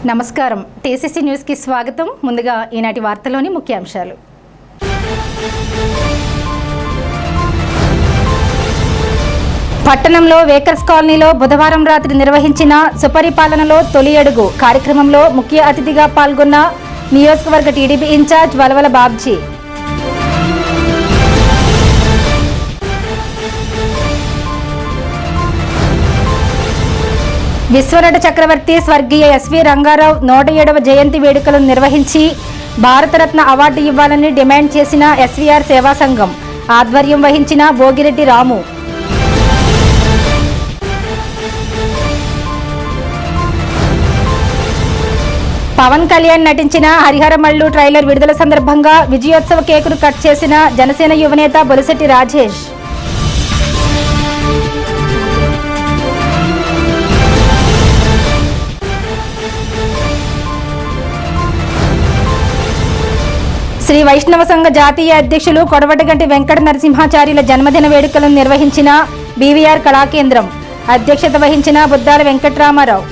నమస్కారం TCC news కి స్వాగతం. ముందుగా ఈనాటి వార్తలోని ముఖ్యాంశాలు. పట్టణంలో వేకర్స్ కాలనీలో బుధవారం రాత్రి నిర్వహించిన సుపరిపాలనలో తొలి అడుగు కార్యక్రమంలో ముఖ్య అతిథిగా పాల్గొన్న నియోజకవర్గ టీడీపీ ఇన్ఛార్జ్ వలవల బాబ్జీ. విశ్వనట చక్రవర్తి స్వర్గీయ ఎస్వి రంగారావు 107వ జయంతి వేడుకలను నిర్వహించి భారతరత్న అవార్డు ఇవ్వాలని డిమాండ్ చేసిన ఎస్వీఆర్ సేవా సంఘం ఆధ్వర్యం వహించిన భోగిరెడ్డి రాము. పవన్ కళ్యాణ్ నటించిన హరిహరమల్లు ట్రైలర్ విడుదల సందర్భంగా విజయోత్సవ కేకును కట్ చేసిన జనసేన యువనేత బొలిశెట్టి రాజేష్. శ్రీ వైష్ణవ సంఘ జాతీయ అధ్యక్షులు కొడవటిగంటి వెంకట నరసింహాచార్యుల జన్మదిన వేడుకలను నిర్వహించిన బీవీఆర్ కళాకేంద్రం అధ్యక్షత వహించిన బుద్దాల వెంకట్రామారావు.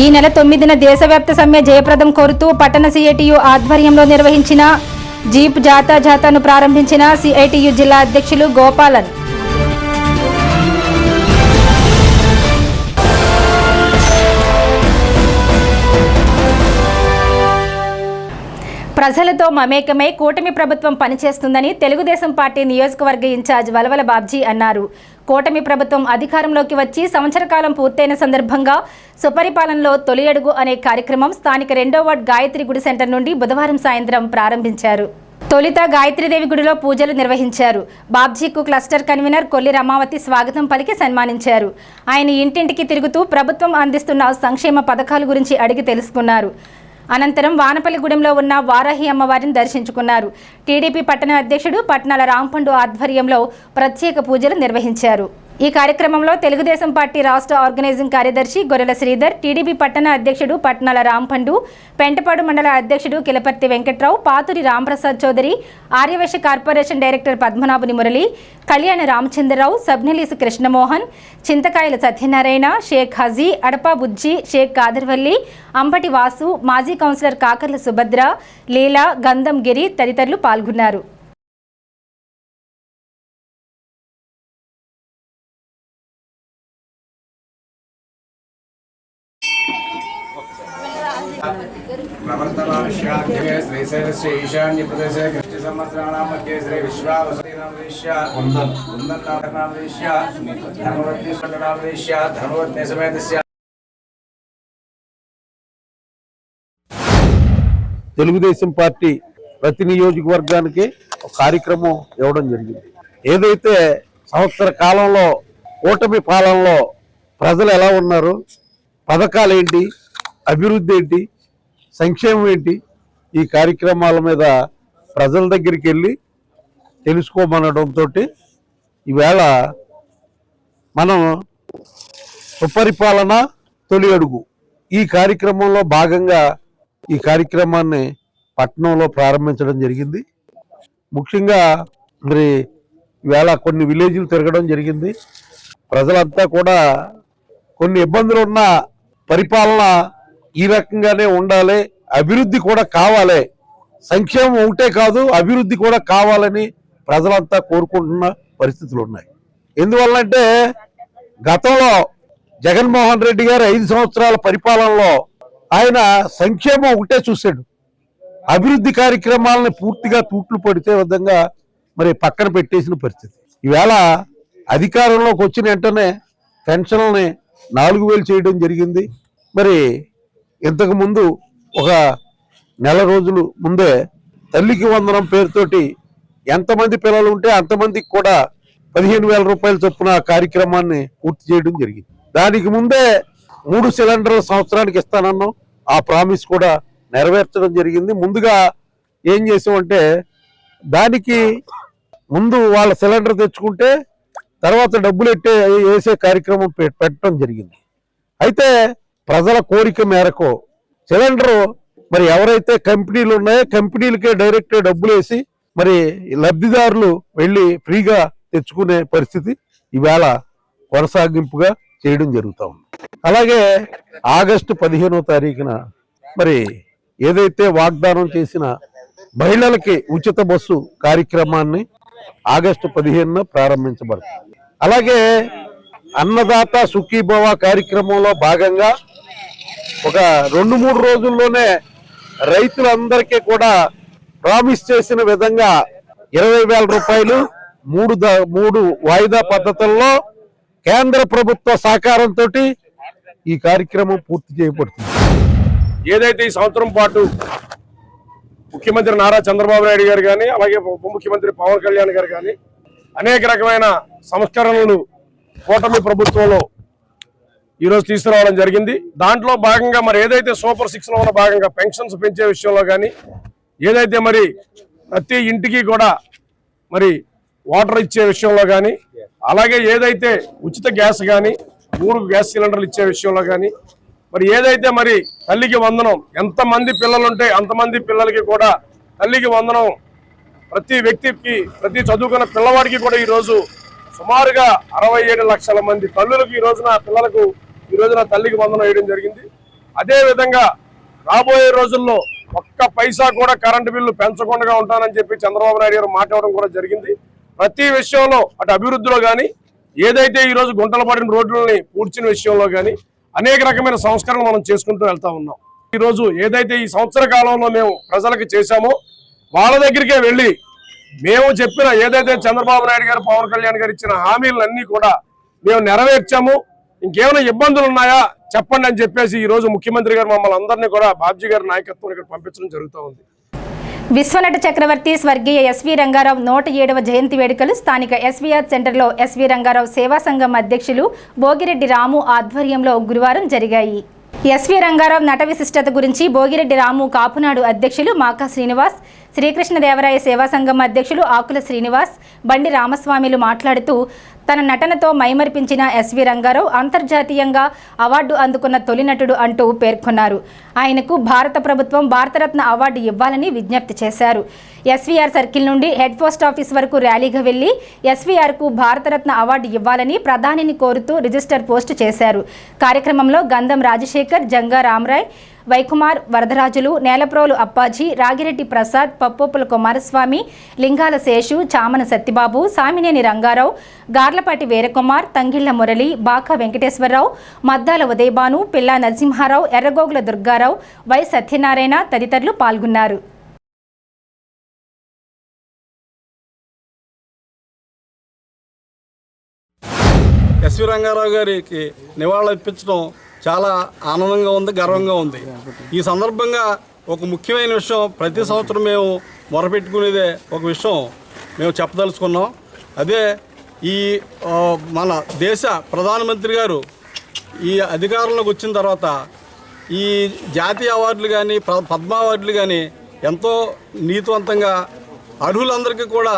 ఈ నెల 9న దేశవ్యాప్త సమ్మె జయప్రదం కోరుతూ పట్టణ సిఐటియు ఆధ్వర్యంలో నిర్వహించిన జీప్ జాతాను ప్రారంభించిన సిఐటియు జిల్లా అధ్యక్షులు గోపాలన్. ప్రజలతో మమేకమై కూటమి ప్రభుత్వం పనిచేస్తుందని తెలుగుదేశం పార్టీ నియోజకవర్గ ఇన్ఛార్జ్ వలవల బాబ్జీ అన్నారు. కూటమి ప్రభుత్వం అధికారంలోకి వచ్చి సంవత్సర కాలం పూర్తయిన సందర్భంగా సుపరిపాలనలో తొలి అడుగు అనే కార్యక్రమం స్థానిక 2వ వార్డ్ గాయత్రి గుడి సెంటర్ నుండి బుధవారం సాయంత్రం ప్రారంభించారు. తొలుత గాయత్రీదేవి గుడిలో పూజలు నిర్వహించారు. బాబ్జీకు క్లస్టర్ కన్వీనర్ కొల్లి రమావతి స్వాగతం పలికి సన్మానించారు. ఆయన ఇంటింటికి తిరుగుతూ ప్రభుత్వం అందిస్తున్న సంక్షేమ పథకాల గురించి అడిగి తెలుసుకున్నారు. అనంతరం వానపల్లిగూడెంలో ఉన్న వారాహి అమ్మవారిని దర్శించుకున్నారు. టీడీపీ పట్టణ అధ్యక్షుడు పట్నాల రాంపండు ఆధ్వర్యంలో ప్రత్యేక పూజలు నిర్వహించారు. ఈ కార్యక్రమంలో తెలుగుదేశం పార్టీ రాష్ట్ర ఆర్గనైజింగ్ కార్యదర్శి గొర్రెల శ్రీధర్, టీడీపీ పట్టణ అధ్యక్షుడు పట్నాల రాంపండు, పెంటపాడు మండల అధ్యక్షుడు కిలపర్తి వెంకట్రావు, పాతూరి రాంప్రసాద్ చౌదరి, ఆర్యవైశ్య కార్పొరేషన్ డైరెక్టర్ పద్మనాభుని మురళి, కళ్యాణ రామచంద్రరావు, సబ్నెలీసు కృష్ణమోహన్, చింతకాయల సత్యనారాయణ, షేక్ హజీ, అడపా బుజ్జి, షేక్ కాదర్వల్లి, అంపటి వాసు, మాజీ కౌన్సిలర్ కాకర్ల సుభద్ర, లీలా, గంధం గిరి తదితరులు పాల్గొన్నారు. ప్రవర్తమానుష్యాధ్యే శ్రీశైలస్య ఈశాన్య ప్రదేశే కృష్ణ సంవత్సరాణాం మధ్యే శ్రీ విశ్వావసతినామదేశ్య కుందన్నామదేశ్య ధర్మవత్నేశ్వరనామదేశ్య ధర్మవత్నే సమేతస్య. తెలుగుదేశం పార్టీ ప్రతి నియోజకవర్గానికి ఒక కార్యక్రమం ఇవ్వడం జరిగింది. ఏదైతే సంవత్సర కాలంలో కూటమి పాలనలో ప్రజలు ఎలా ఉన్నారు, పథకాలు ఏంటి, అభివృద్ధి ఏంటి, సంక్షేమం ఏంటి, ఈ కార్యక్రమాల మీద ప్రజల దగ్గరికి వెళ్ళి తెలుసుకోమనడంతో ఈవేళ మనం సుపరిపాలన తొలి అడుగు ఈ కార్యక్రమంలో భాగంగా ఈ కార్యక్రమాన్ని పట్టణంలో ప్రారంభించడం జరిగింది. ముఖ్యంగా మరి ఈవేళ కొన్ని విలేజ్లు తిరగడం జరిగింది. ప్రజలంతా కూడా కొన్ని ఇబ్బందులు ఉన్న పరిపాలన ఈ రకంగానే ఉండాలి, అభివృద్ధి కూడా కావాలి, సంక్షేమం ఒకటే కాదు అభివృద్ధి కూడా కావాలని ప్రజలంతా కోరుకుంటున్న పరిస్థితులు ఉన్నాయి. ఎందువల్లంటే గతంలో జగన్మోహన్ రెడ్డి గారు 5 సంవత్సరాల పరిపాలనలో ఆయన సంక్షేమం ఒకటే చూశాడు, అభివృద్ధి కార్యక్రమాలని పూర్తిగా తూట్లు పడితే విధంగా మరి పక్కన పెట్టేసిన పరిస్థితి. ఈవేళ అధికారంలోకి వచ్చిన వెంటనే పెన్షన్లని 4,000 చేయడం జరిగింది. మరి ఇంతకు ముందు ఒక నెల రోజులు ముందే తల్లికి వందనం పేరుతోటి ఎంతమంది పిల్లలు ఉంటే అంతమందికి కూడా 15,000 రూపాయల చొప్పున కార్యక్రమాన్ని పూర్తి చేయడం జరిగింది. దానికి ముందే 3 సిలిండర్లు సంవత్సరానికి ఇస్తానన్నాం, ఆ ప్రామిస్ కూడా నెరవేర్చడం జరిగింది. ముందుగా ఏం చేసామంటే దానికి ముందు వాళ్ళ సిలిండర్ తెచ్చుకుంటే తర్వాత డబ్బులు వేసే కార్యక్రమం పెట్టడం జరిగింది. అయితే ప్రజల కోరిక మేరకు సిలిండర్ మరి ఎవరైతే కంపెనీలు ఉన్నాయో కంపెనీలకే డైరెక్ట్ డబ్బులు వేసి మరి లబ్ధిదారులు వెళ్ళి ఫ్రీగా తెచ్చుకునే పరిస్థితి ఈవేళ కొనసాగింపుగా చేయడం జరుగుతూ ఉంది. అలాగే ఆగస్టు 15వ తారీఖున మరి ఏదైతే వాగ్దానం చేసిన మహిళలకి ఉచిత బస్సు కార్యక్రమాన్ని ఆగస్టు 15న ప్రారంభించబడుతుంది. అలాగే అన్నదాత సుఖీభవ కార్యక్రమంలో భాగంగా ఒక 2-3 రోజుల్లోనే రైతులందరికీ కూడా ప్రామిస్ చేసిన విధంగా 20,000 రూపాయలు 3 వాయిదా పద్ధతుల్లో కేంద్ర ప్రభుత్వ సహకారంతో ఈ కార్యక్రమం పూర్తి చేయబడుతుంది. ఏదైతే ఈ సంవత్సరం పాటు ముఖ్యమంత్రి నారా చంద్రబాబు నాయుడు గారు కానీ అలాగే ఉప ముఖ్యమంత్రి పవన్ కళ్యాణ్ గారు కానీ అనేక రకమైన సంస్కరణలు కూటమి ప్రభుత్వంలో ఈరోజు తీసుకురావడం జరిగింది. దాంట్లో భాగంగా మరి ఏదైతే సూపర్ 6లో ఉన్న భాగంగా పెన్షన్స్ పెంచే విషయంలో కానీ ఏదైతే మరి ప్రతి ఇంటికి కూడా మరి వాటర్ ఇచ్చే విషయంలో కానీ అలాగే ఏదైతే ఉచిత గ్యాస్ కానీ 3 గ్యాస్ సిలిండర్లు ఇచ్చే విషయంలో కానీ మరి ఏదైతే మరి తల్లికి వందనం ఎంతమంది పిల్లలు ఉంటే అంతమంది పిల్లలకి కూడా తల్లికి వందనం ప్రతి వ్యక్తికి ప్రతి చదువుకున్న పిల్లవాడికి కూడా ఈరోజు సుమారుగా 67 లక్షల మంది తల్లులకు ఈ రోజున తల్లికి వందనం వేయడం జరిగింది. అదేవిధంగా రాబోయే రోజుల్లో ఒక్క పైసా కూడా కరెంటు బిల్లు పెంచకుండా ఉంటానని చెప్పి చంద్రబాబు నాయుడు గారు మాట్లాడడం కూడా జరిగింది. ప్రతి విషయంలో అటు అభివృద్ధిలో కానీ ఏదైతే ఈరోజు గుంటలు పడిన రోడ్లని పూడ్చిన విషయంలో కానీ అనేక రకమైన సంస్కరణలు మనం చేసుకుంటూ వెళ్తా ఉన్నాం. ఈరోజు ఏదైతే ఈ సంవత్సర కాలంలో మేము ప్రజలకు చేశామో వాళ్ళ దగ్గరికే వెళ్ళి మేము చెప్పిన ఏదైతే చంద్రబాబు నాయుడు గారు పవన్ కళ్యాణ్ గారు ఇచ్చిన హామీలన్నీ కూడా మేము నెరవేర్చాము. ఇంకేమైనా ఇబ్బందులు ఉన్నాయా చెప్పండి అని చెప్పేసి ఈ రోజు ముఖ్యమంత్రి గారు మమ్మల్ని అందరినీ కూడా బాబ్జీ గారి నాయకత్వం ఇక్కడ పంపించడం జరుగుతూ ఉంది. విశ్వనట చక్రవర్తి స్వర్గీయ ఎస్వి రంగారావు 107వ జయంతి వేడుకలు స్థానిక ఎస్వీఆర్ సెంటర్లో ఎస్వి రంగారావు సేవా సంఘం అధ్యక్షులు భోగిరెడ్డి రాము ఆధ్వర్యంలో గురువారం జరిగాయి. ఎస్వి రంగారావు నట విశిష్టత గురించి భోగిరెడ్డి రాము కాపునాడు అధ్యక్షులు మాకా శ్రీనివాస్, శ్రీకృష్ణదేవరాయ సేవా సంఘం అధ్యక్షులు ఆకుల శ్రీనివాస్, బండి రామస్వామిలు మాట్లాడుతూ తన నటనతో మైమరిపించిన ఎస్వి రంగారావు అంతర్జాతీయంగా అవార్డు అందుకున్న తొలి నటుడు అంటూ పేర్కొన్నారు. ఆయనకు భారత ప్రభుత్వం భారతరత్న అవార్డు ఇవ్వాలని విజ్ఞప్తి చేశారు. ఎస్వీఆర్ సర్కిల్ నుండి హెడ్ పోస్ట్ ఆఫీస్ వరకు ర్యాలీగా వెళ్లి ఎస్వీఆర్కు భారతరత్న అవార్డు ఇవ్వాలని ప్రధానిని కోరుతూ రిజిస్టర్ పోస్టు చేశారు. కార్యక్రమంలో గంధం రాజశేఖర్, జంగా రామరాయ్, వైకుమార్, వరదరాజులు, నేలప్రోలు అప్పాజీ, రాగిరెడ్డి ప్రసాద్, పప్పోపుల కుమారస్వామి, లింగాల శేషు, చామన సత్యబాబు, సామినేని రంగారావు, గార్లపాటి వీరకుమార్, తంగిళ్ల మురళి, బాకా వెంకటేశ్వరరావు, మద్దాల ఉదయభాను, పిల్లా నరసింహారావు, ఎర్రగోగుల దుర్గారావు, వై సత్యనారాయణ తదితరులు పాల్గొన్నారు. ఎస్వి రంగారావు గారికి నివాళులర్పించడం చాలా ఆనందంగా ఉంది, గర్వంగా ఉంది. ఈ సందర్భంగా ఒక ముఖ్యమైన విషయం ప్రతి సంవత్సరం మేము మొరపెట్టుకునేదే ఒక విషయం మేము చెప్పదలుచుకున్నాం. అదే ఈ మన దేశ ప్రధానమంత్రి గారు ఈ అధికారంలోకి వచ్చిన తర్వాత ఈ జాతీయ అవార్డులు కానీ పద్మ అవార్డులు కానీ ఎంతో నీతివంతంగా అర్హులందరికీ కూడా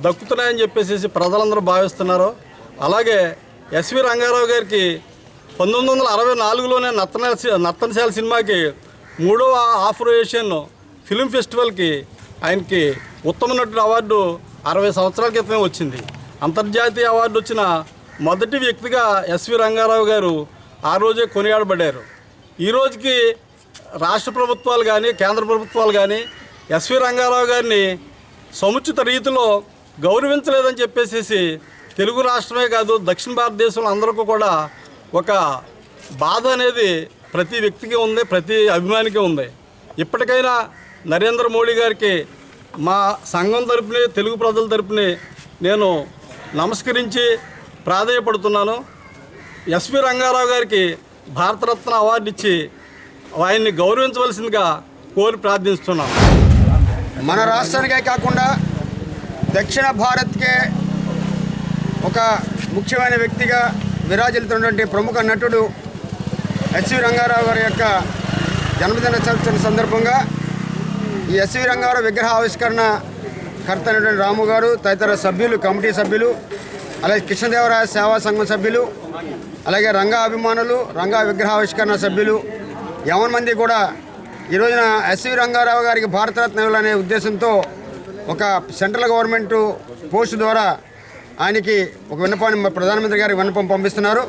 దక్కుతున్నాయని చెప్పేసి ప్రజలందరూ భావిస్తున్నారు. అలాగే ఎస్వి రంగారావు గారికి 1964లోనే నర్తనశాల సినిమాకి 3వ ఆఫ్రో ఏషియన్ ఫిల్మ్ ఫెస్టివల్కి ఆయనకి ఉత్తమ నటుడు అవార్డు 60 సంవత్సరాల క్రితమే వచ్చింది. అంతర్జాతీయ అవార్డు వచ్చిన మొదటి వ్యక్తిగా ఎస్వి రంగారావు గారు ఆ రోజే కొనియాడబడ్డారు. ఈ రోజుకి రాష్ట్ర ప్రభుత్వాలు కానీ కేంద్ర ప్రభుత్వాలు కానీ ఎస్వి రంగారావు గారిని సముచిత రీతిలో గౌరవించలేదని చెప్పేసి తెలుగు రాష్ట్రమే కాదు దక్షిణ భారతదేశంలో అందరికీ కూడా ఒక బాధ అనేది ప్రతి వ్యక్తికి ఉంది, ప్రతి అభిమానికి ఉంది. ఇప్పటికైనా నరేంద్ర మోడీ గారికి మా సంఘం తరపుని తెలుగు ప్రజల తరపుని నేను నమస్కరించి ప్రాధేయపడుతున్నాను. ఎస్వి రంగారావు గారికి భారతరత్న అవార్డు ఇచ్చి ఆయన్ని గౌరవించవలసిందిగా కోరి ప్రార్థిస్తున్నాను. మన రాష్ట్రానికే కాకుండా దక్షిణ భారత్కే ఒక ముఖ్యమైన వ్యక్తిగా విరాజిల్లుతున్నటువంటి ప్రముఖ నటుడు ఎస్వి రంగారావు గారి యొక్క జన్మదిన చరిత్ర సందర్భంగా ఈ ఎస్వి రంగారావు విగ్రహ ఆవిష్కరణ కర్త అయినటువంటి రాము గారు తదితర సభ్యులు, కమిటీ సభ్యులు, అలాగే కృష్ణదేవరాయ సేవా సంఘం సభ్యులు, అలాగే రంగా అభిమానులు, రంగా విగ్రహావిష్కరణ సభ్యులు మంది కూడా ఈ రోజున ఎస్వి రంగారావు గారికి భారతరత్న ఇవ్వాలనే ఉద్దేశంతో ఒక సెంట్రల్ గవర్నమెంట్ పోస్ట్ ద్వారా ఆయనకి ఒక విన్నపాన్ని ప్రధానమంత్రి గారికి విన్నపం పంపిస్తున్నారు.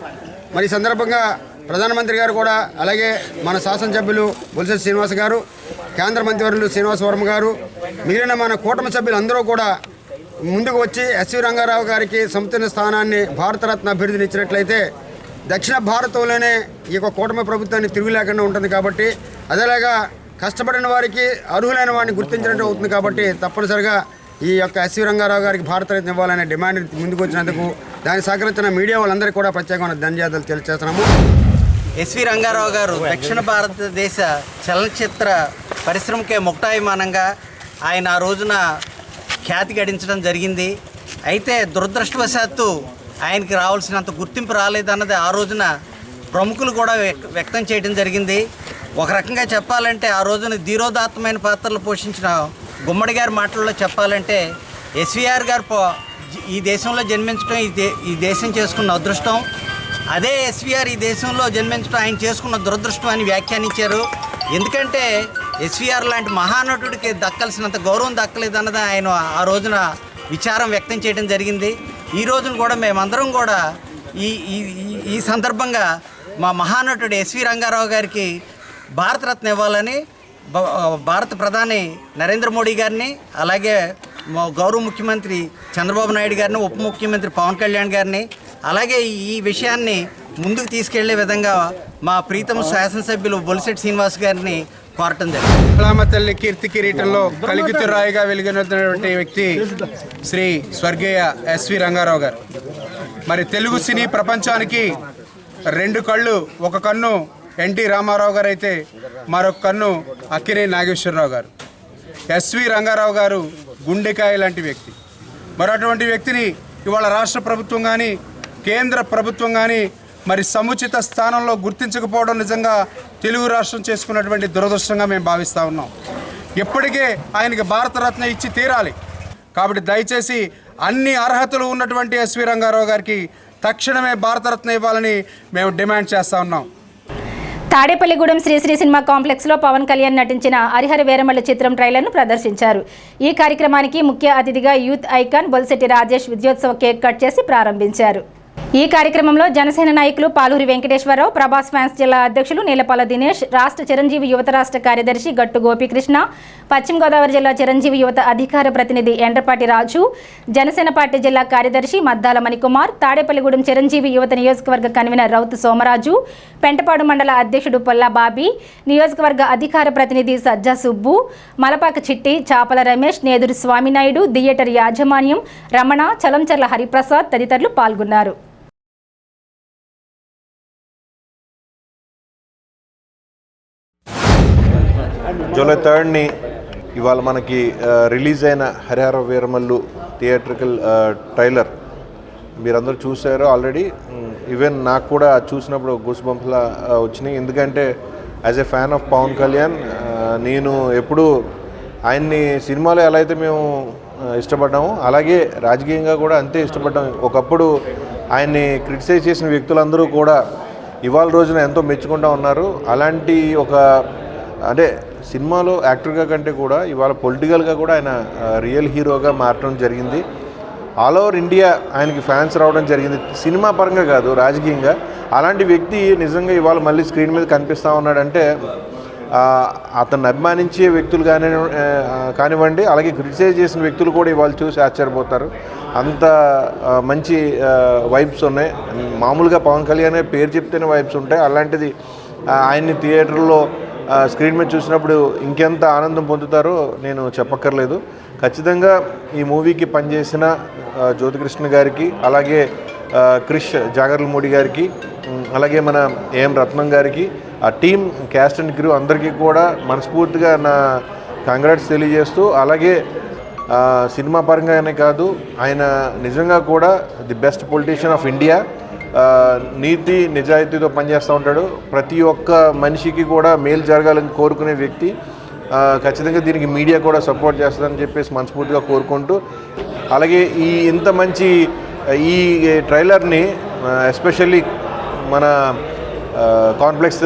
మరి ఈ సందర్భంగా ప్రధానమంత్రి గారు కూడా, అలాగే మన శాసనసభ్యులు బొలిశెట్టి శ్రీనివాస్ గారు, కేంద్ర మంత్రివర్యులు శ్రీనివాస్ వర్మ గారు, మిగిలిన మన కూటమి సభ్యులు అందరూ కూడా ముందుకు వచ్చి ఎస్వి రంగారావు గారికి సముచిత స్థానాన్ని భారతరత్న అభ్యర్థిని ఇచ్చినట్లయితే దక్షిణ భారతంలోనే ఈ యొక్క కూటమి ప్రభుత్వాన్ని తిరుగులేకుండా ఉంటుంది. కాబట్టి అదేలాగా కష్టపడిన వారికి అర్హులైన వారిని గుర్తించినట్టు అవుతుంది. కాబట్టి తప్పనిసరిగా ఈ యొక్క ఎస్వి రంగారావు గారికి భారతరత్న ఇవ్వాలనే డిమాండ్ ముందుకు వచ్చినందుకు దాన్ని సహకరించిన మీడియా వాళ్ళందరికీ కూడా ప్రత్యేకమైన ధన్యవాదాలు తెలియజేస్తున్నాము. ఎస్వి రంగారావు గారు దక్షిణ భారతదేశ చలనచిత్ర పరిశ్రమకే ముక్తాయమానంగా ఆయన ఆ రోజున ఖ్యాతి గడించడం జరిగింది. అయితే దురదృష్టవశాత్తు ఆయనకి రావాల్సినంత గుర్తింపు రాలేదన్నది ఆ రోజున ప్రముఖులు కూడా వ్యక్తం చేయడం జరిగింది. ఒక రకంగా చెప్పాలంటే ఆ రోజున ధీరోదాత్తమైన పాత్రలు పోషించిన గుమ్మడి గారి మాటల్లో చెప్పాలంటే ఎస్వీఆర్ గారు ఈ దేశంలో జన్మించడం ఈ దేశం చేసుకున్న అదృష్టం, అదే ఎస్వీఆర్ ఈ దేశంలో జన్మించడం ఆయన చేసుకున్న దురదృష్టం అని వ్యాఖ్యానించారు. ఎందుకంటే ఎస్వీఆర్ లాంటి మహానటుడికి దక్కాల్సినంత గౌరవం దక్కలేదన్నది ఆయన ఆ రోజున విచారం వ్యక్తం చేయడం జరిగింది. ఈ రోజున కూడా మేమందరం కూడా ఈ సందర్భంగా మా మహానటుడు ఎస్వి రంగారావు గారికి భారతరత్న ఇవ్వాలని భారత ప్రధాని నరేంద్ర మోడీ గారిని, అలాగే గౌరవ ముఖ్యమంత్రి చంద్రబాబు నాయుడు గారిని, ఉప ముఖ్యమంత్రి పవన్ కళ్యాణ్ గారిని, అలాగే ఈ విషయాన్ని ముందుకు తీసుకెళ్లే విధంగా మా ప్రీతమ శాసనసభ్యులు బొలిశెట్టి శ్రీనివాస్ గారిని కోరటం జరిగింది. కళామ తల్లి కీర్తి కిరీటంలో కలికితురాయిగా వెలిగినటువంటి వ్యక్తి శ్రీ స్వర్గీయ ఎస్వి రంగారావు గారు. మరి తెలుగు సినీ ప్రపంచానికి రెండు కళ్ళు, ఒక కన్ను ఎన్టీ రామారావు గారు అయితే మరొక కన్ను అక్కినేని నాగేశ్వరరావు గారు. ఎస్వి రంగారావు గారు గుండెకాయ లాంటి వ్యక్తి. మరి అటువంటి వ్యక్తిని ఇవాళ రాష్ట్ర ప్రభుత్వం కానీ కేంద్ర ప్రభుత్వం కానీ మరి సముచిత స్థానంలో గుర్తించకపోవడం నిజంగా తెలుగు రాష్ట్రం చేసుకున్నటువంటి దురదృష్టంగా మేము భావిస్తూ ఉన్నాం. ఎప్పటికే ఆయనకి భారతరత్న ఇచ్చి తీరాలి. కాబట్టి దయచేసి అన్ని అర్హతలు ఉన్నటువంటి ఎస్వి రంగారావు గారికి తక్షణమే భారతరత్న ఇవ్వాలని మేము డిమాండ్ చేస్తూ ఉన్నాం. తాడేపల్లిగూడెం శ్రీశ్రీ సినిమా కాంప్లెక్స్లో పవన్ కళ్యాణ్ నటించిన హరిహర వీరమల్లు చిత్రం ట్రైలర్ను ప్రదర్శించారు. ఈ కార్యక్రమానికి ముఖ్య అతిథిగా యూత్ ఐకాన్ బొలిశెట్టి రాజేష్ విద్యోత్సవ కేక్ కట్ చేసి ప్రారంభించారు. ఈ కార్యక్రమంలో జనసేన నాయకులు పాలూరి వెంకటేశ్వరరావు, ప్రభాస్ ఫ్యాన్స్ జిల్లా అధ్యక్షులు నీలపాల దినేష్, రాష్ట్ర చిరంజీవి యువత రాష్ట్ర కార్యదర్శి గట్టు గోపీకృష్ణ, పశ్చిమ గోదావరి జిల్లా చిరంజీవి యువత అధికార ప్రతినిధి ఎండ్రపాటి రాజు, జనసేన పార్టీ జిల్లా కార్యదర్శి మద్దాల మణికుమార్, తాడేపల్లిగూడెం చిరంజీవి యువత నియోజకవర్గ కన్వీనర్ రౌతు సోమరాజు, పెంటపాడు మండల అధ్యక్షుడు పొల్లా బాబీ, నియోజకవర్గ అధికార ప్రతినిధి సజ్జా సుబ్బు, మలపాక చిట్టి, చాపల రమేష్, నేదురు స్వామినాయుడు, థియేటర్ యాజమాన్యం రమణ, చలంచర్ల హరిప్రసాద్ తదితరులు పాల్గొన్నారు. జూలై 3ని ఇవాళ మనకి రిలీజ్ అయిన హరిహర వీరమల్లు థియేట్రికల్ ట్రైలర్ మీరందరూ చూశారు ఆల్రెడీ. ఈవెన్ నాకు కూడా చూసినప్పుడు గూస్ బంప్స్లా వచ్చినాయి. ఎందుకంటే as a fan of Pawan Kalyan నేను ఎప్పుడు ఆయన్ని సినిమాలో ఎలా అయితే మేము ఇష్టపడ్డాము అలాగే రాజకీయంగా కూడా అంతే ఇష్టపడ్డాము. ఒకప్పుడు ఆయన్ని క్రిటిసైజ్ చేసిన వ్యక్తులందరూ కూడా ఇవాళ రోజున ఎంతో మెచ్చుకుంటూ ఉన్నారు. అలాంటి ఒక అంటే సినిమాలో యాక్టర్గా కంటే కూడా ఇవాళ పొలిటికల్గా కూడా ఆయన రియల్ హీరోగా మారడం జరిగింది. ఆల్ ఓవర్ ఇండియా ఆయనకి ఫ్యాన్స్ రావడం జరిగింది. సినిమా పరంగా కాదు, రాజకీయంగా. అలాంటి వ్యక్తి నిజంగా ఇవాళ మళ్ళీ స్క్రీన్ మీద కనిపిస్తూ ఉన్నాడంటే అతన్ని అభిమానించే వ్యక్తులు కానివ్వండి, అలాగే క్రిటిసైజ్ చేసిన వ్యక్తులు కూడా ఇవాళ చూసి ఆశ్చర్యపోతారు. అంత మంచి వైబ్స్ ఉన్నాయి. మామూలుగా పవన్ కళ్యాణ్ పేరు చెప్తేనే వైబ్స్ ఉంటాయి. అలాంటిది ఆయన్ని థియేటర్లో స్క్రీన్ మీద చూసినప్పుడు ఇంకెంత ఆనందం పొందుతారో నేను చెప్పక్కర్లేదు. ఖచ్చితంగా ఈ మూవీకి పనిచేసిన జ్యోతికృష్ణ గారికి, అలాగే క్రిష్ జాగర్లమూడి గారికి, అలాగే మన ఏఎం రత్నం గారికి, ఆ టీం క్యాస్ట్ అండ్ క్రూ అందరికీ కూడా మనస్ఫూర్తిగా నా కంగ్రాట్స్ తెలియజేస్తూ, అలాగే సినిమా పరంగానే కాదు ఆయన నిజంగా కూడా the best politician of India. నీతి నిజాయితీతో పనిచేస్తూ ఉంటాడు. ప్రతి ఒక్క మనిషికి కూడా మేలు జరగాలని కోరుకునే వ్యక్తి. ఖచ్చితంగా దీనికి మీడియా కూడా సపోర్ట్ చేస్తుందని చెప్పేసి మనస్ఫూర్తిగా కోరుకుంటూ, అలాగే ఇంత మంచి ఈ ట్రైలర్ని ఎస్పెషల్లీ మన కాంప్లెక్స్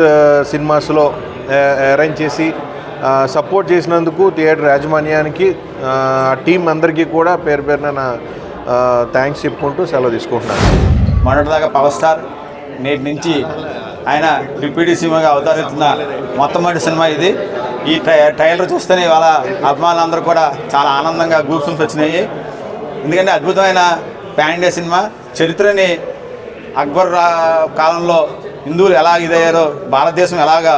సినిమాస్లో అరేంజ్ చేసి సపోర్ట్ చేసినందుకు థియేటర్ యాజమాన్యానికి టీం అందరికీ కూడా పేరు పేరున నా థ్యాంక్స్ చెప్పుకుంటూ సెలవు తీసుకుంటున్నాను. మొన్నటిదాకా పవర్ స్టార్, నేటి నుంచి ఆయన డిప్యూటీ సీఎంగా అవతరిస్తున్న మొట్టమొదటి సినిమా ఇది. ఈ ట్రైలర్ చూస్తేనే ఇవాళ అభిమానులందరూ కూడా చాలా ఆనందంగా గూప్స్ వచ్చినాయి. ఎందుకంటే అద్భుతమైన పాన్ ఇండియా సినిమా, చరిత్రని అక్బర్ కాలంలో హిందువులు ఎలా ఇదయ్యారో, భారతదేశం ఎలాగా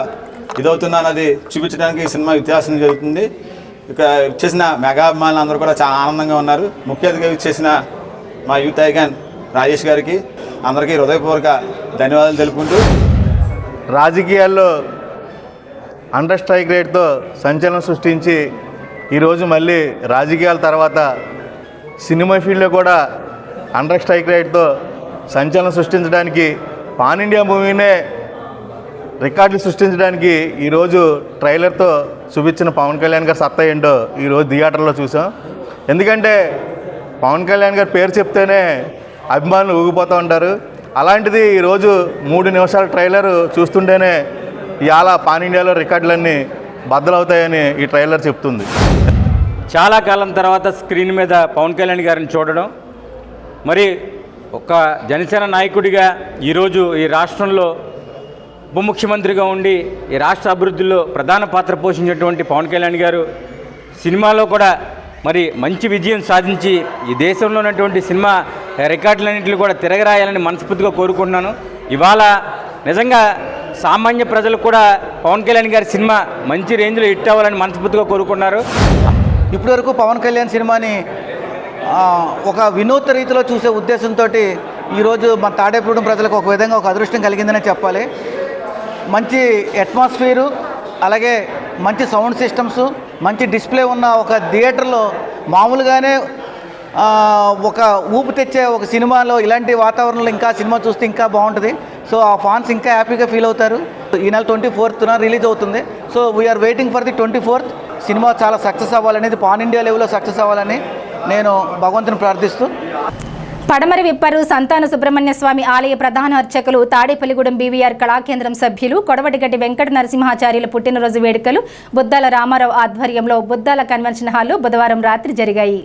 ఇదవుతుందో అన్నది చూపించడానికి ఈ సినిమా ఇతిహాసం జరుగుతుంది. ఇక ఇచ్చేసిన మెగా అభిమానులు అందరూ కూడా చాలా ఆనందంగా ఉన్నారు. ముఖ్య అతిథిగా ఇచ్చేసిన మా యూత్ ఐకాన్ రాజేష్ గారికి అందరికీ హృదయపూర్వక ధన్యవాదాలు తెలుపుకుంటూ, రాజకీయాల్లో అండర్ స్ట్రైక్ రేట్తో సంచలనం సృష్టించి ఈరోజు మళ్ళీ రాజకీయాల తర్వాత సినిమా ఫీల్డ్లో కూడా అండర్ స్ట్రైక్ రేట్తో సంచలనం సృష్టించడానికి, పాన్ ఇండియా మూవీనే రికార్డులు సృష్టించడానికి ఈరోజు ట్రైలర్తో చూపించిన పవన్ కళ్యాణ్ గారి సత్తా ఏంటో ఈరోజు థియేటర్లో చూసాం. ఎందుకంటే పవన్ కళ్యాణ్ గారి పేరు చెప్తేనే అభిమానులు ఊగిపోతూ ఉంటారు. అలాంటిది ఈరోజు 3 నిమిషాల ట్రైలర్ చూస్తుంటేనే ఇవాళ పాన్ ఇండియాలో రికార్డులన్నీ బద్దలవుతాయని ఈ ట్రైలర్ చెప్తుంది. చాలా కాలం తర్వాత స్క్రీన్ మీద పవన్ కళ్యాణ్ గారిని చూడడం, మరి ఒక జనసేన నాయకుడిగా ఈరోజు ఈ రాష్ట్రంలో ఉప ముఖ్యమంత్రిగా ఉండి ఈ రాష్ట్ర అభివృద్ధిలో ప్రధాన పాత్ర పోషించినటువంటి పవన్ కళ్యాణ్ గారు సినిమాలో కూడా మరి మంచి విజయం సాధించి ఈ దేశంలో ఉన్నటువంటి సినిమా రికార్డులన్నింటినీ కూడా తిరగరాయాలని మనస్ఫూర్తిగా కోరుకుంటున్నాను. ఇవాళ నిజంగా సామాన్య ప్రజలు కూడా పవన్ కళ్యాణ్ గారి సినిమా మంచి రేంజ్లో హిట్ అవ్వాలని మనస్ఫూర్తిగా కోరుకున్నారు. ఇప్పటివరకు పవన్ కళ్యాణ్ సినిమాని ఒక వినూత్న రీతిలో చూసే ఉద్దేశంతో ఈరోజు మన తాడేపూడి ప్రజలకు ఒక విధంగా ఒక అదృష్టం కలిగిందనే చెప్పాలి. మంచి అట్మాస్ఫియరు, అలాగే మంచి సౌండ్ సిస్టమ్స్, మంచి డిస్ప్లే ఉన్న ఒక థియేటర్లో మామూలుగానే ఒక ఊపు తెచ్చే ఒక సినిమాలో ఇలాంటి వాతావరణంలో ఇంకా సినిమా చూస్తే ఇంకా బాగుంటుంది. సో ఆ ఫాన్స్ ఇంకా హ్యాపీగా ఫీల్ అవుతారు. ఈ నెల 24th రిలీజ్ అవుతుంది. So we are waiting for the 24th. Cinema చాలా సక్సెస్ అవ్వాలనేది, పాన్ ఇండియా లెవెల్లో సక్సెస్ అవ్వాలని నేను భగవంతుని ప్రార్థిస్తూ. పడమరి విప్పరు సంతాన సుబ్రహ్మణ్య స్వామి ఆలయ ప్రధాన అర్చకులు తాడేపల్లిగూడెం బీవీఆర్ కళాకేంద్రం సభ్యులు కొడవటిగడ్డి వెంకట నరసింహాచార్యుల పుట్టినరోజు వేడుకలు బుద్దాల రామారావు ఆధ్వర్యంలో బుద్దాల కన్వెన్షన్ హాల్లో బుధవారం రాత్రి జరిగాయి.